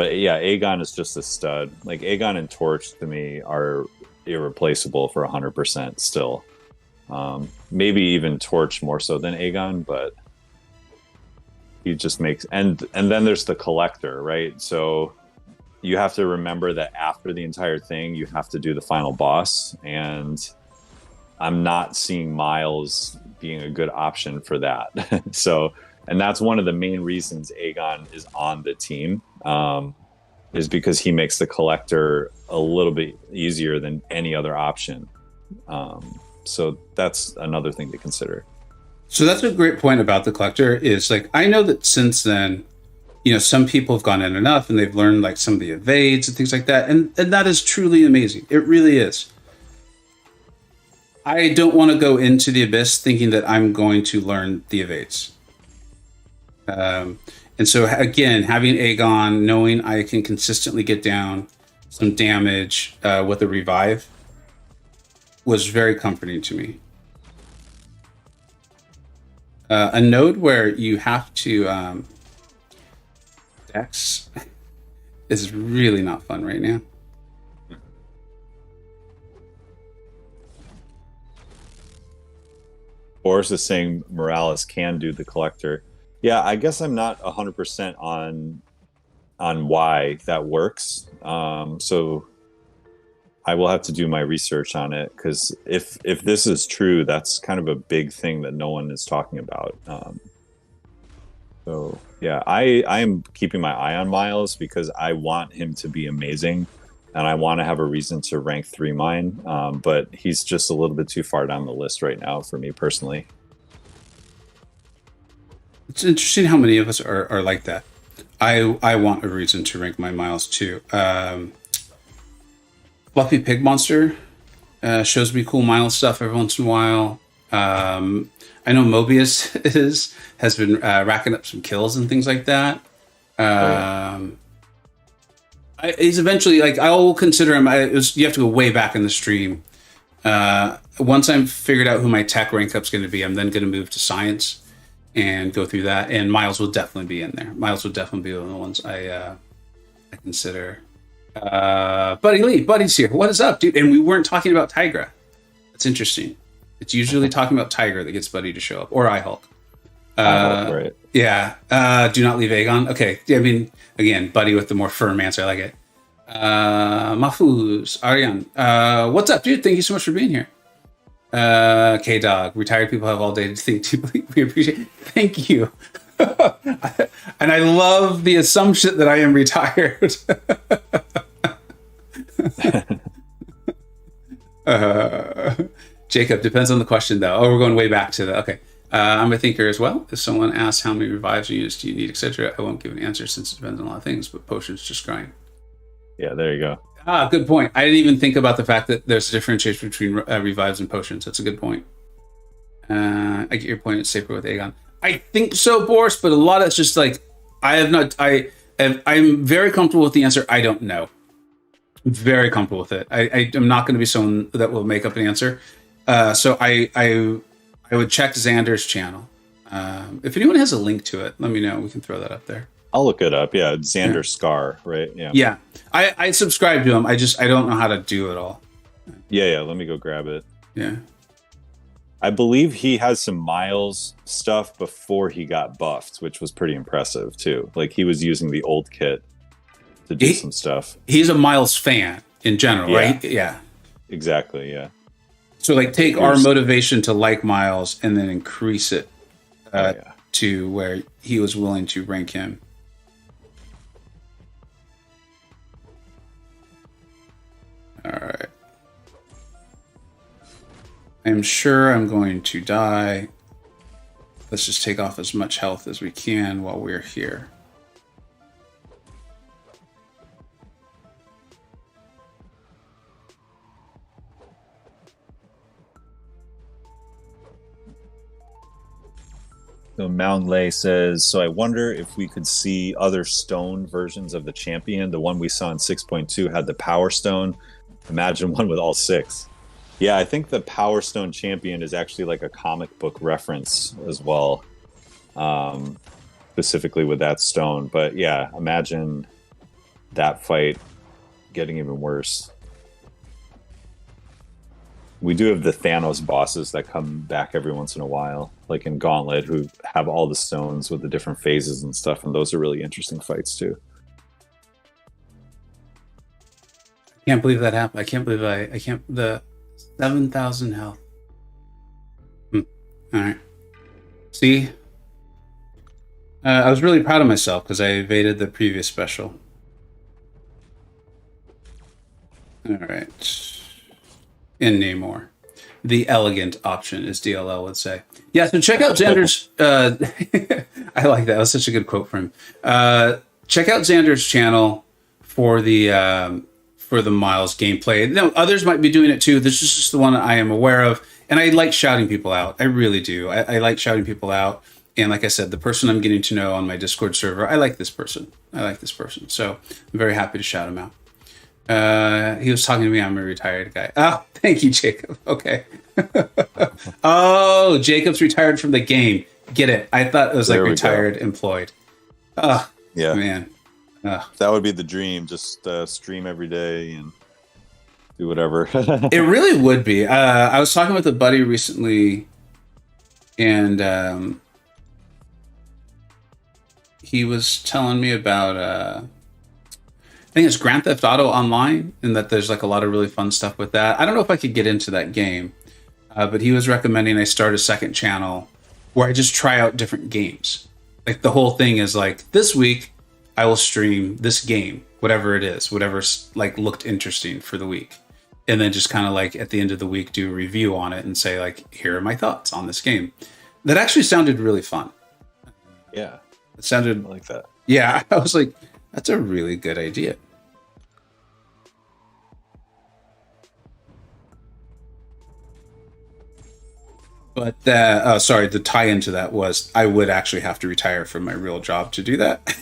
Speaker 2: But yeah, Aegon is just a stud. Like Aegon and Torch to me are irreplaceable for 100% still. Maybe even Torch more so than Aegon, but he just makes and then there's the Collector, right? So you have to remember that after the entire thing, you have to do the final boss, and I'm not seeing Miles being a good option for that. So, and that's one of the main reasons Aegon is on the team, is because he makes the Collector a little bit easier than any other option. So that's another thing to consider.
Speaker 1: So that's a great point about the Collector is like, I know that since then, you know, some people have gone in enough and they've learned like some of the evades and things like that. And that is truly amazing. It really is. I don't want to go into the Abyss thinking that I'm going to learn the evades. And so again, having Aegon, knowing I can consistently get down some damage with a revive was very comforting to me. A node where you have to Dex is really not fun right now.
Speaker 2: Boris is saying Morales can do the Collector. Yeah, I guess I'm not 100% on why that works. So I will have to do my research on it, because if this is true, that's kind of a big thing that no one is talking about. So yeah, I am keeping my eye on Miles because I want him to be amazing, and I want to have a reason to rank 3 mine. But he's just a little bit too far down the list right now for me personally.
Speaker 1: It's interesting how many of us are like that. I want a reason to rank my Miles too. Fluffy Pig Monster shows me cool Miles stuff every once in a while. I know Mobius has been racking up some kills and things like that. He's eventually like, I will consider him. You have to go way back in the stream. Once I've figured out who my tech rank up's going to be, I'm then going to move to science and go through that. And Miles will definitely be in there. Miles will definitely be one of the ones I consider. Buddy Lee, Buddy's here. What is up, dude? And we weren't talking about Tigra. That's interesting. It's usually talking about Tiger that gets Buddy to show up, or iHulk.
Speaker 2: Right.
Speaker 1: Yeah. Do not leave Aegon. Okay. I mean, again, Buddy with the more firm answer. I like it. Mahfouz, Aryan. What's up, dude? Thank you so much for being here. K-Dog. Retired people have all day to think deeply. We appreciate it. Thank you. And I love the assumption that I am retired. Jacob, depends on the question, though. Oh, we're going way back to the... Okay. I'm a thinker as well. If someone asks how many revives or units do you need, etc., I won't give an answer since it depends on a lot of things, but potions just grind.
Speaker 2: Yeah, there you go.
Speaker 1: Good point. I didn't even think about the fact that there's a differentiation between revives and potions. That's a good point. I get your point. It's safer with Aegon. I think so, Boris, but a lot of it's just like, I'm very comfortable with the answer. I don't know. Very comfortable with it. I'm not going to be someone that will make up an answer. So I would check Xander's channel. If anyone has a link to it, let me know. We can throw that up there.
Speaker 2: I'll look it up. Yeah, Xander Scar, right? Yeah.
Speaker 1: Yeah. I subscribe to him. I don't know how to do it all.
Speaker 2: Yeah. Let me go grab it.
Speaker 1: Yeah.
Speaker 2: I believe he has some Miles stuff before he got buffed, which was pretty impressive too. Like he was using the old kit to do some stuff.
Speaker 1: He's a Miles fan in general, right? Yeah.
Speaker 2: Exactly. Yeah.
Speaker 1: So like take our motivation to like Miles and then increase it to where he was willing to rank him. All right. I'm sure I'm going to die. Let's just take off as much health as we can while we're here.
Speaker 2: So Mound Lay says, so I wonder if we could see other stone versions of the champion. The one we saw in 6.2 had the Power Stone. Imagine one with all 6. Yeah, I think the Power Stone champion is actually like a comic book reference as well, specifically with that stone. But yeah, imagine that fight getting even worse. We do have the Thanos bosses that come back every once in a while, like in Gauntlet, who have all the stones with the different phases and stuff, and those are really interesting fights too.
Speaker 1: I can't believe that happened. I can't believe I can't. The 7,000 health. All right. See, I was really proud of myself because I evaded the previous special. All right. In Namor. The elegant option, as DLL would say. Yeah, so check out Xander's... I like that. That was such a good quote from him. Check out Xander's channel for the Miles gameplay. No, others might be doing it too. This is just the one I am aware of. And I like shouting people out. I really do. I like shouting people out. And like I said, the person I'm getting to know on my Discord server, I like this person. So I'm very happy to shout him out. He was talking to me. I'm a retired guy. Oh, thank you, Jacob. Okay. Oh, Jacob's retired from the game. Get it. I thought it was like retired employed. Oh, yeah, man.
Speaker 2: That would be the dream. Just stream every day and do whatever.
Speaker 1: It really would be. I was talking with a buddy recently, and he was telling me about I think it's Grand Theft Auto Online, and that there's like a lot of really fun stuff with that. I don't know if I could get into that game, but he was recommending I start a second channel where I just try out different games. Like the whole thing is like, this week I will stream this game, whatever it is, whatever's like looked interesting for the week. And then just kind of like at the end of the week, do a review on it and say like, here are my thoughts on this game. That actually sounded really fun.
Speaker 2: Yeah.
Speaker 1: It sounded
Speaker 2: like that.
Speaker 1: Yeah. I was like, that's a really good idea. But sorry, the tie into that was I would actually have to retire from my real job to do that.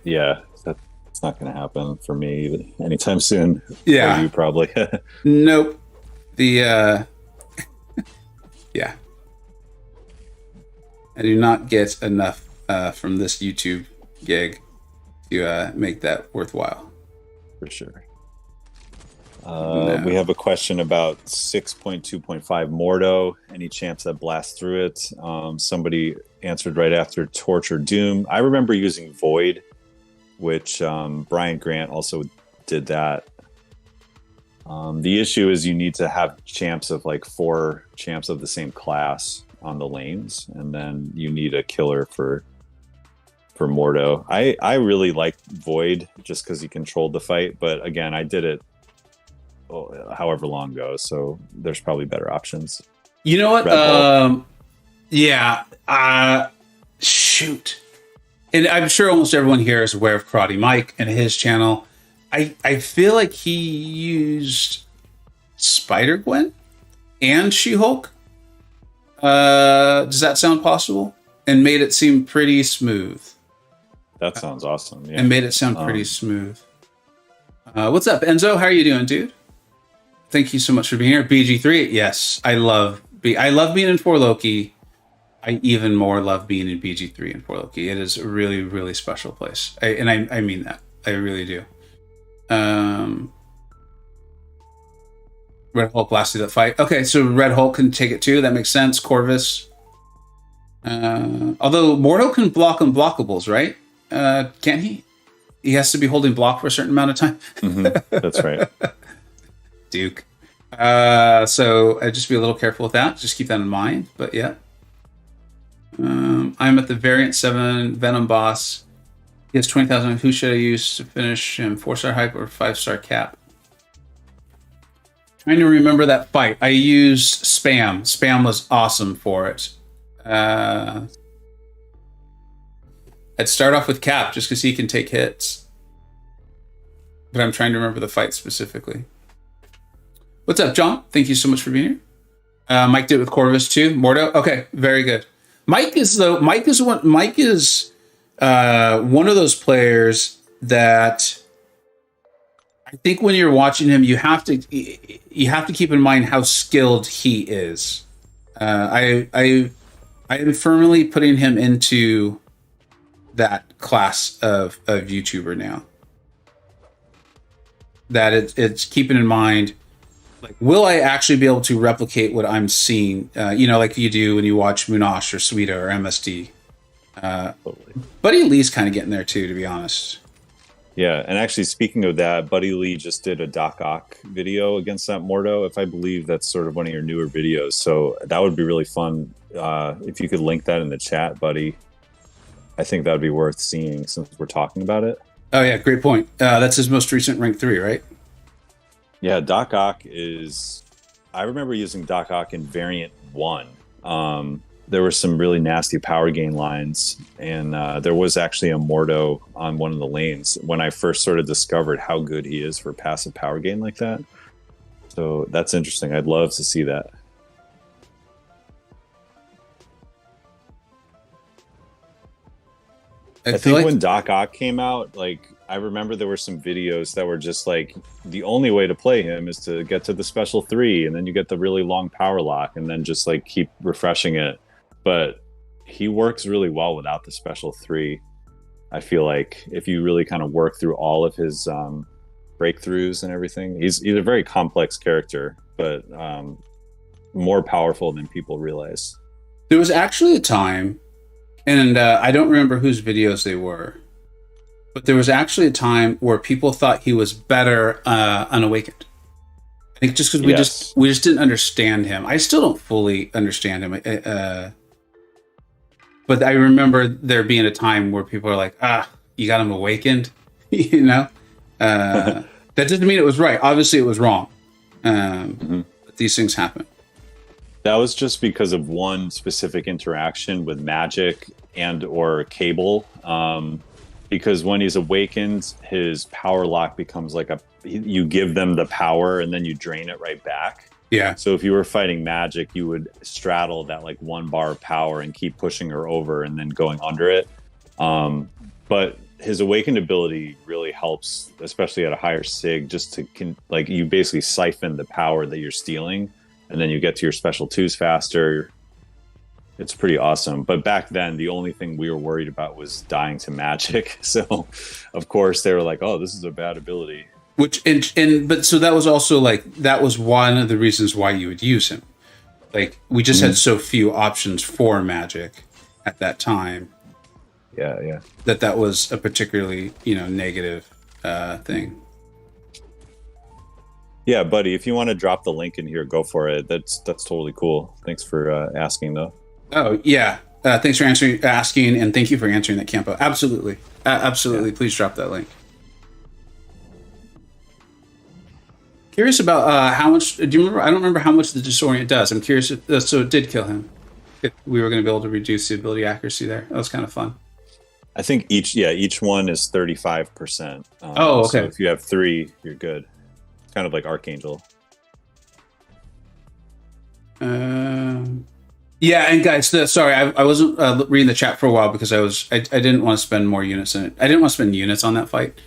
Speaker 2: Yeah, that's not going to happen for me anytime soon.
Speaker 1: Yeah,
Speaker 2: or you probably.
Speaker 1: Nope. The yeah, I do not get enough from this YouTube gig to make that worthwhile.
Speaker 2: For sure. No. We have a question about 6.2.5 Mordo. Any chance that blasts through it? Somebody answered right after Torch or Doom. I remember using Void, which Brian Grant also did that. The issue is you need to have champs of like 4 champs of the same class on the lanes, and then you need a killer for Mordo. I really liked Void just because he controlled the fight, but again, I did it however long ago, so there's probably better options.
Speaker 1: You know what? Yeah. Shoot. And I'm sure almost everyone here is aware of Karate Mike and his channel. I feel like he used Spider-Gwen and She-Hulk. Does that sound possible? And made it seem pretty smooth.
Speaker 2: That sounds awesome. Yeah.
Speaker 1: And made it sound pretty smooth. What's up, Enzo? How are you doing, dude? Thank you so much for being here. BG3, yes, I love being in 4 Loki. I even more love being in BG3 and 4 Loki. It is a really, really special place. I mean that. I really do. Red Hulk blasted that fight. Okay, so Red Hulk can take it too. That makes sense. Corvus. Although Mordo can block unblockables, right? Can't he? He has to be holding block for a certain amount of time.
Speaker 2: Mm-hmm. That's right.
Speaker 1: Duke. So I'd just be a little careful with that. Just keep that in mind. But yeah. I'm at the Variant 7 Venom boss. He has 20,000. Who should I use to finish him? 4-star hype or 5-star cap? Trying to remember that fight. I used Spam. Spam was awesome for it. I'd start off with Cap just because he can take hits. But I'm trying to remember the fight specifically. What's up, John? Thank you so much for being here. Mike did it with Corvus too. Mordo. Okay, very good. Mike is one of those players that I think when you're watching him, you have to keep in mind how skilled he is. I am firmly putting him into that class of YouTuber now. that it's keeping in mind, like, will I actually be able to replicate what I'm seeing? Like you do when you watch Munosh or Suida or MSD. Buddy Lee's kind of getting there too, to be honest.
Speaker 2: Yeah, and actually, speaking of that, Buddy Lee just did a Doc Ock video against that Mordo. If I believe that's sort of one of your newer videos, so that would be really fun. If you could link that in the chat, Buddy, I think that would be worth seeing since we're talking about it.
Speaker 1: Oh yeah, great point. That's his most recent rank 3, right?
Speaker 2: Yeah, Doc Ock is. I remember using Doc Ock in Variant 1. There were some really nasty power gain lines, and there was actually a Mordo on one of the lanes when I first sort of discovered how good he is for passive power gain like that. So that's interesting. I'd love to see that. I think when Doc Ock came out, like, I remember there were some videos that were just like, the only way to play him is to get to the special 3, and then you get the really long power lock, and then just like keep refreshing it. But he works really well without the special 3. I feel like if you really kind of work through all of his breakthroughs and everything, he's a very complex character, but more powerful than people realize.
Speaker 1: There was actually a time, and I don't remember whose videos they were, but there was actually a time where people thought he was better unawakened. I think just because we just didn't understand him. I still don't fully understand him. But I remember there being a time where people are like, you got him awakened, That doesn't mean it was right. Obviously, it was wrong. But these things happen.
Speaker 2: That was just because of one specific interaction with Magic and or Cable. Because when he's awakened, his power lock becomes like you give them the power and then you drain it right back.
Speaker 1: Yeah.
Speaker 2: So if you were fighting Magic, you would straddle that like 1 bar of power and keep pushing her over and then going under it. But his awakened ability really helps, especially at a higher sig, just to you basically siphon the power that you're stealing, and then you get to your special 2s faster. It's pretty awesome. But back then, the only thing we were worried about was dying to Magic. So, of course, they were like, "Oh, this is a bad ability."
Speaker 1: But so that was also that was one of the reasons why you would use him. Like, we just had so few options for Magic at that time.
Speaker 2: Yeah.
Speaker 1: That was a particularly negative thing.
Speaker 2: Yeah, buddy. If you want to drop the link in here, go for it. That's totally cool. Thanks for asking, though.
Speaker 1: Oh yeah. Thanks for asking, and thank you for answering that, Campo. Absolutely. Absolutely. Yeah. Please drop that link. Curious about how much. Do you remember? I don't remember how much the disorient does. I'm curious. So it did kill him. If we were going to be able to reduce the ability accuracy there. That was kind of fun.
Speaker 2: I think each one is 35%.
Speaker 1: Okay.
Speaker 2: So if you have 3, you're good. Kind of like Archangel.
Speaker 1: Yeah, and guys, sorry, I wasn't reading the chat for a while because I didn't want to spend more units in it. I didn't want to spend units on that fight.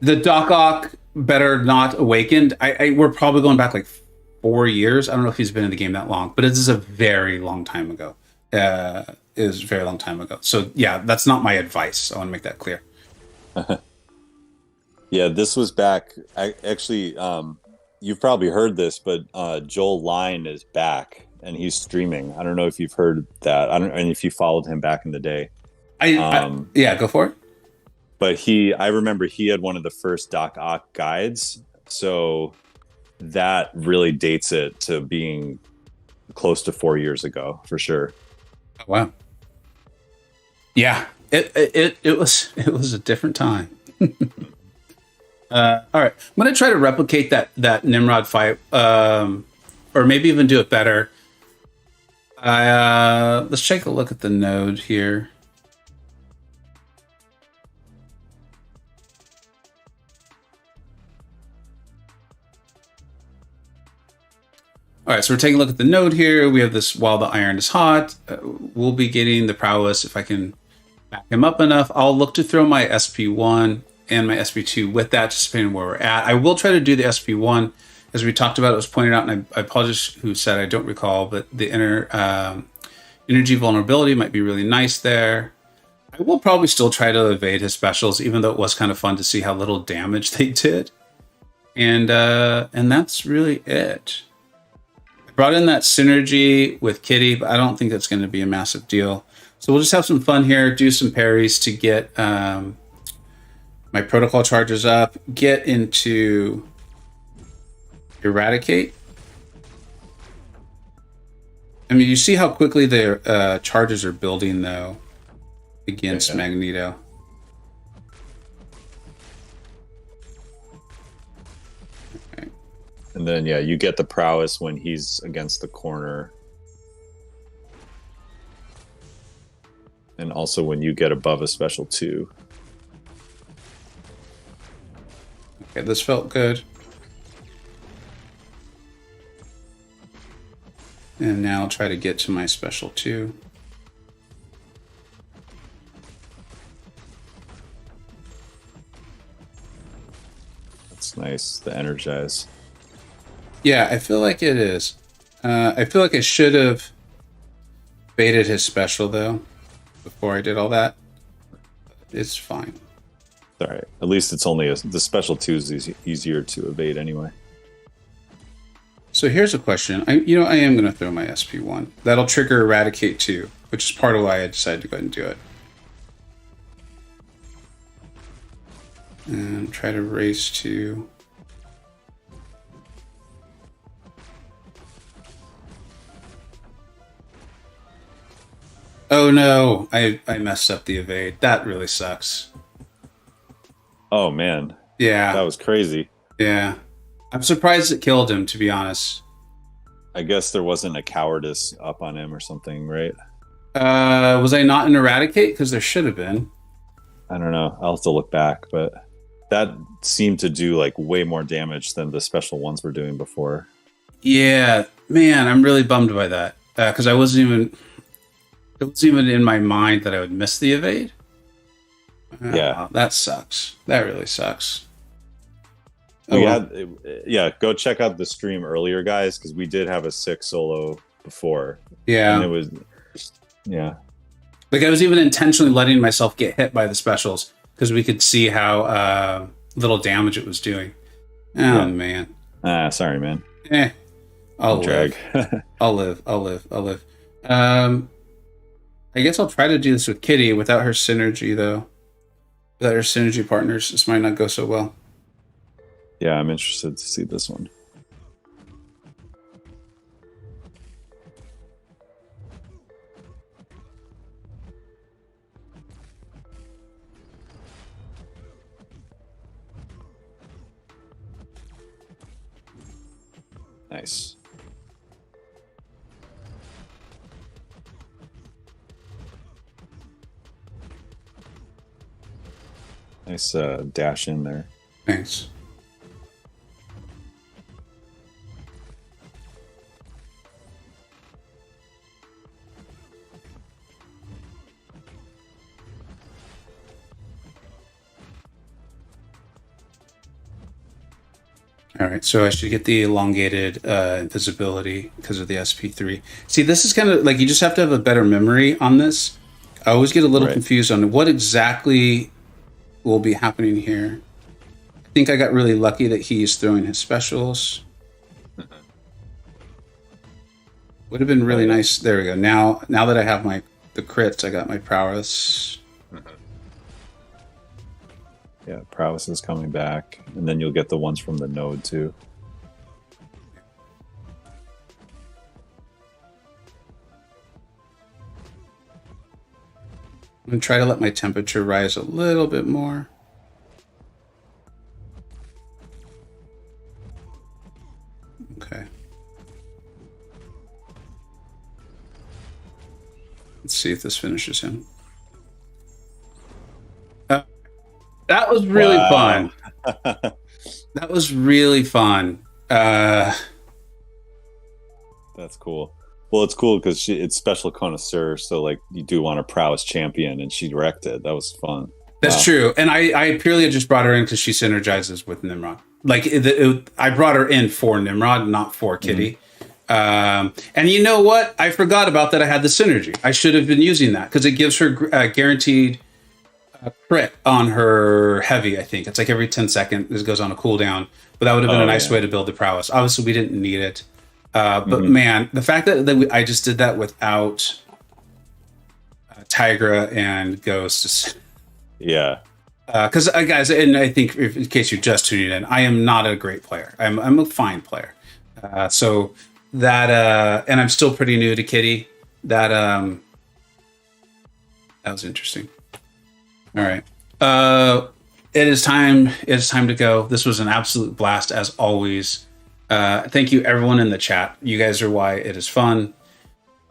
Speaker 1: The Doc Ock better not awakened. We're probably going back like 4 years. I don't know if he's been in the game that long, but it is a very long time ago. It was a very long time ago. So yeah, that's not my advice. I want to make that clear.
Speaker 2: Yeah, this was back. You've probably heard this, but Joel Line is back and he's streaming. I don't know if you've heard that. And if you followed him back in the day.
Speaker 1: Yeah, go for it.
Speaker 2: But I remember he had one of the first Doc Ock guides, so that really dates it to being close to 4 years ago for sure.
Speaker 1: Oh, wow. Yeah, it was a different time. All right, I'm gonna try to replicate that Nimrod fight, or maybe even do it better. Let's take a look at the node here. All right, so we're taking a look at the node here. We have this while the iron is hot. We'll be getting the prowess if I can back him up enough. I'll look to throw my SP1 and my SP2 with that, just depending on where we're at. I will try to do the SP1. As we talked about, it was pointed out, and I apologize who said, I don't recall, but the energy vulnerability might be really nice there. I will probably still try to evade his specials, even though it was kind of fun to see how little damage they did. And that's really it. I brought in that synergy with Kitty, but I don't think that's going to be a massive deal. So we'll just have some fun here, do some parries to get my protocol charges up, get into Eradicate. I mean, you see how quickly the charges are building, though, against Magneto. Okay.
Speaker 2: And then, yeah, you get the prowess when he's against the corner. And also when you get above a special 2.
Speaker 1: Okay, this felt good. And now I'll try to get to my special 2.
Speaker 2: That's nice, the energize.
Speaker 1: Yeah, I feel like it is. I feel like I should have baited his special, though, before I did all that. It's fine.
Speaker 2: All right. At least it's only the special 2 is easier to evade anyway.
Speaker 1: So here's a question. I am going to throw my SP1. That'll trigger Eradicate 2, which is part of why I decided to go ahead and do it. And try to race to... Oh no, I messed up the evade. That really sucks.
Speaker 2: Oh man.
Speaker 1: Yeah.
Speaker 2: That was crazy.
Speaker 1: Yeah. I'm surprised it killed him, to be honest.
Speaker 2: I guess there wasn't a cowardice up on him or something, right?
Speaker 1: Was I not in Eradicate? Because there should have been.
Speaker 2: I don't know. I'll have to look back, but that seemed to do like way more damage than the special ones were doing before.
Speaker 1: Yeah, man, I'm really bummed by that. Because it wasn't even in my mind that I would miss the evade.
Speaker 2: Yeah.
Speaker 1: That sucks. That really sucks.
Speaker 2: Go check out the stream earlier, guys, because we did have a 6 solo before.
Speaker 1: Yeah.
Speaker 2: And it was, yeah.
Speaker 1: Like I was even intentionally letting myself get hit by the specials because we could see how little damage it was doing. Oh, man.
Speaker 2: Sorry, man.
Speaker 1: I'll
Speaker 2: drag.
Speaker 1: I'll live. I guess I'll try to do this with Kitty without her synergy, though. Without her synergy partners, this might not go so well.
Speaker 2: Yeah, I'm interested to see this one. Nice. Nice dash in there.
Speaker 1: Thanks. All right, so I should get the elongated invisibility because of the SP3. See, this is kind of like you just have to have a better memory on this. I always get a little confused on what exactly will be happening here. I think I got really lucky that he's throwing his specials. Would have been really nice. There we go. Now that I have the crits, I got my prowess.
Speaker 2: Yeah, prowess is coming back, and then you'll get the ones from the node too.
Speaker 1: I'm going to try to let my temperature rise a little bit more. Okay. Let's see if this finishes him. That was really fun. That was really fun.
Speaker 2: That's cool. Well, it's cool because it's special connoisseur, so like you do want a prowess champion, and she wrecked it. That was fun.
Speaker 1: That's true, and I purely just brought her in because she synergizes with Nimrod. Like I brought her in for Nimrod, not for Kitty. And you know what? I forgot about that. I had the synergy. I should have been using that because it gives her guaranteed crit on her heavy. I think it's like every 10 seconds it goes on a cooldown. But that would have been a nice way to build the prowess. Obviously, we didn't need it. But man, the fact that I just did that without Tigra and Ghost.
Speaker 2: Yeah.
Speaker 1: Because guys, and I think in case you're just tuning in, I am not a great player. I'm a fine player. So that and I'm still pretty new to Kitty. That was interesting. All right. It is time. It is time to go. This was an absolute blast as always. Thank you everyone in the chat. You guys are why it is fun.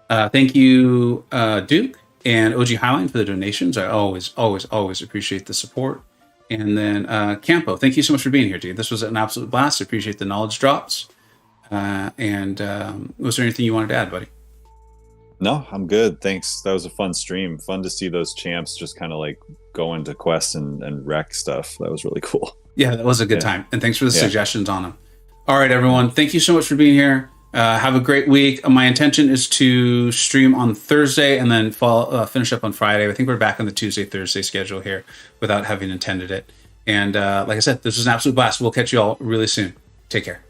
Speaker 1: Thank you, Duke and OG Highline for the donations. I always appreciate the support. And then Campo, thank you so much for being here, dude. This was an absolute blast. I appreciate the knowledge drops. And was there anything you wanted to add, buddy?
Speaker 2: No, I'm good. Thanks. That was a fun stream. Fun to see those champs just kind of like go into quests and wreck stuff. That was really cool.
Speaker 1: Yeah, that was a good time. And thanks for the suggestions on them. All right, everyone. Thank you so much for being here. Have a great week. My intention is to stream on Thursday and then finish up on Friday. I think we're back on the Tuesday-Thursday schedule here without having intended it. And like I said, this was an absolute blast. We'll catch you all really soon. Take care.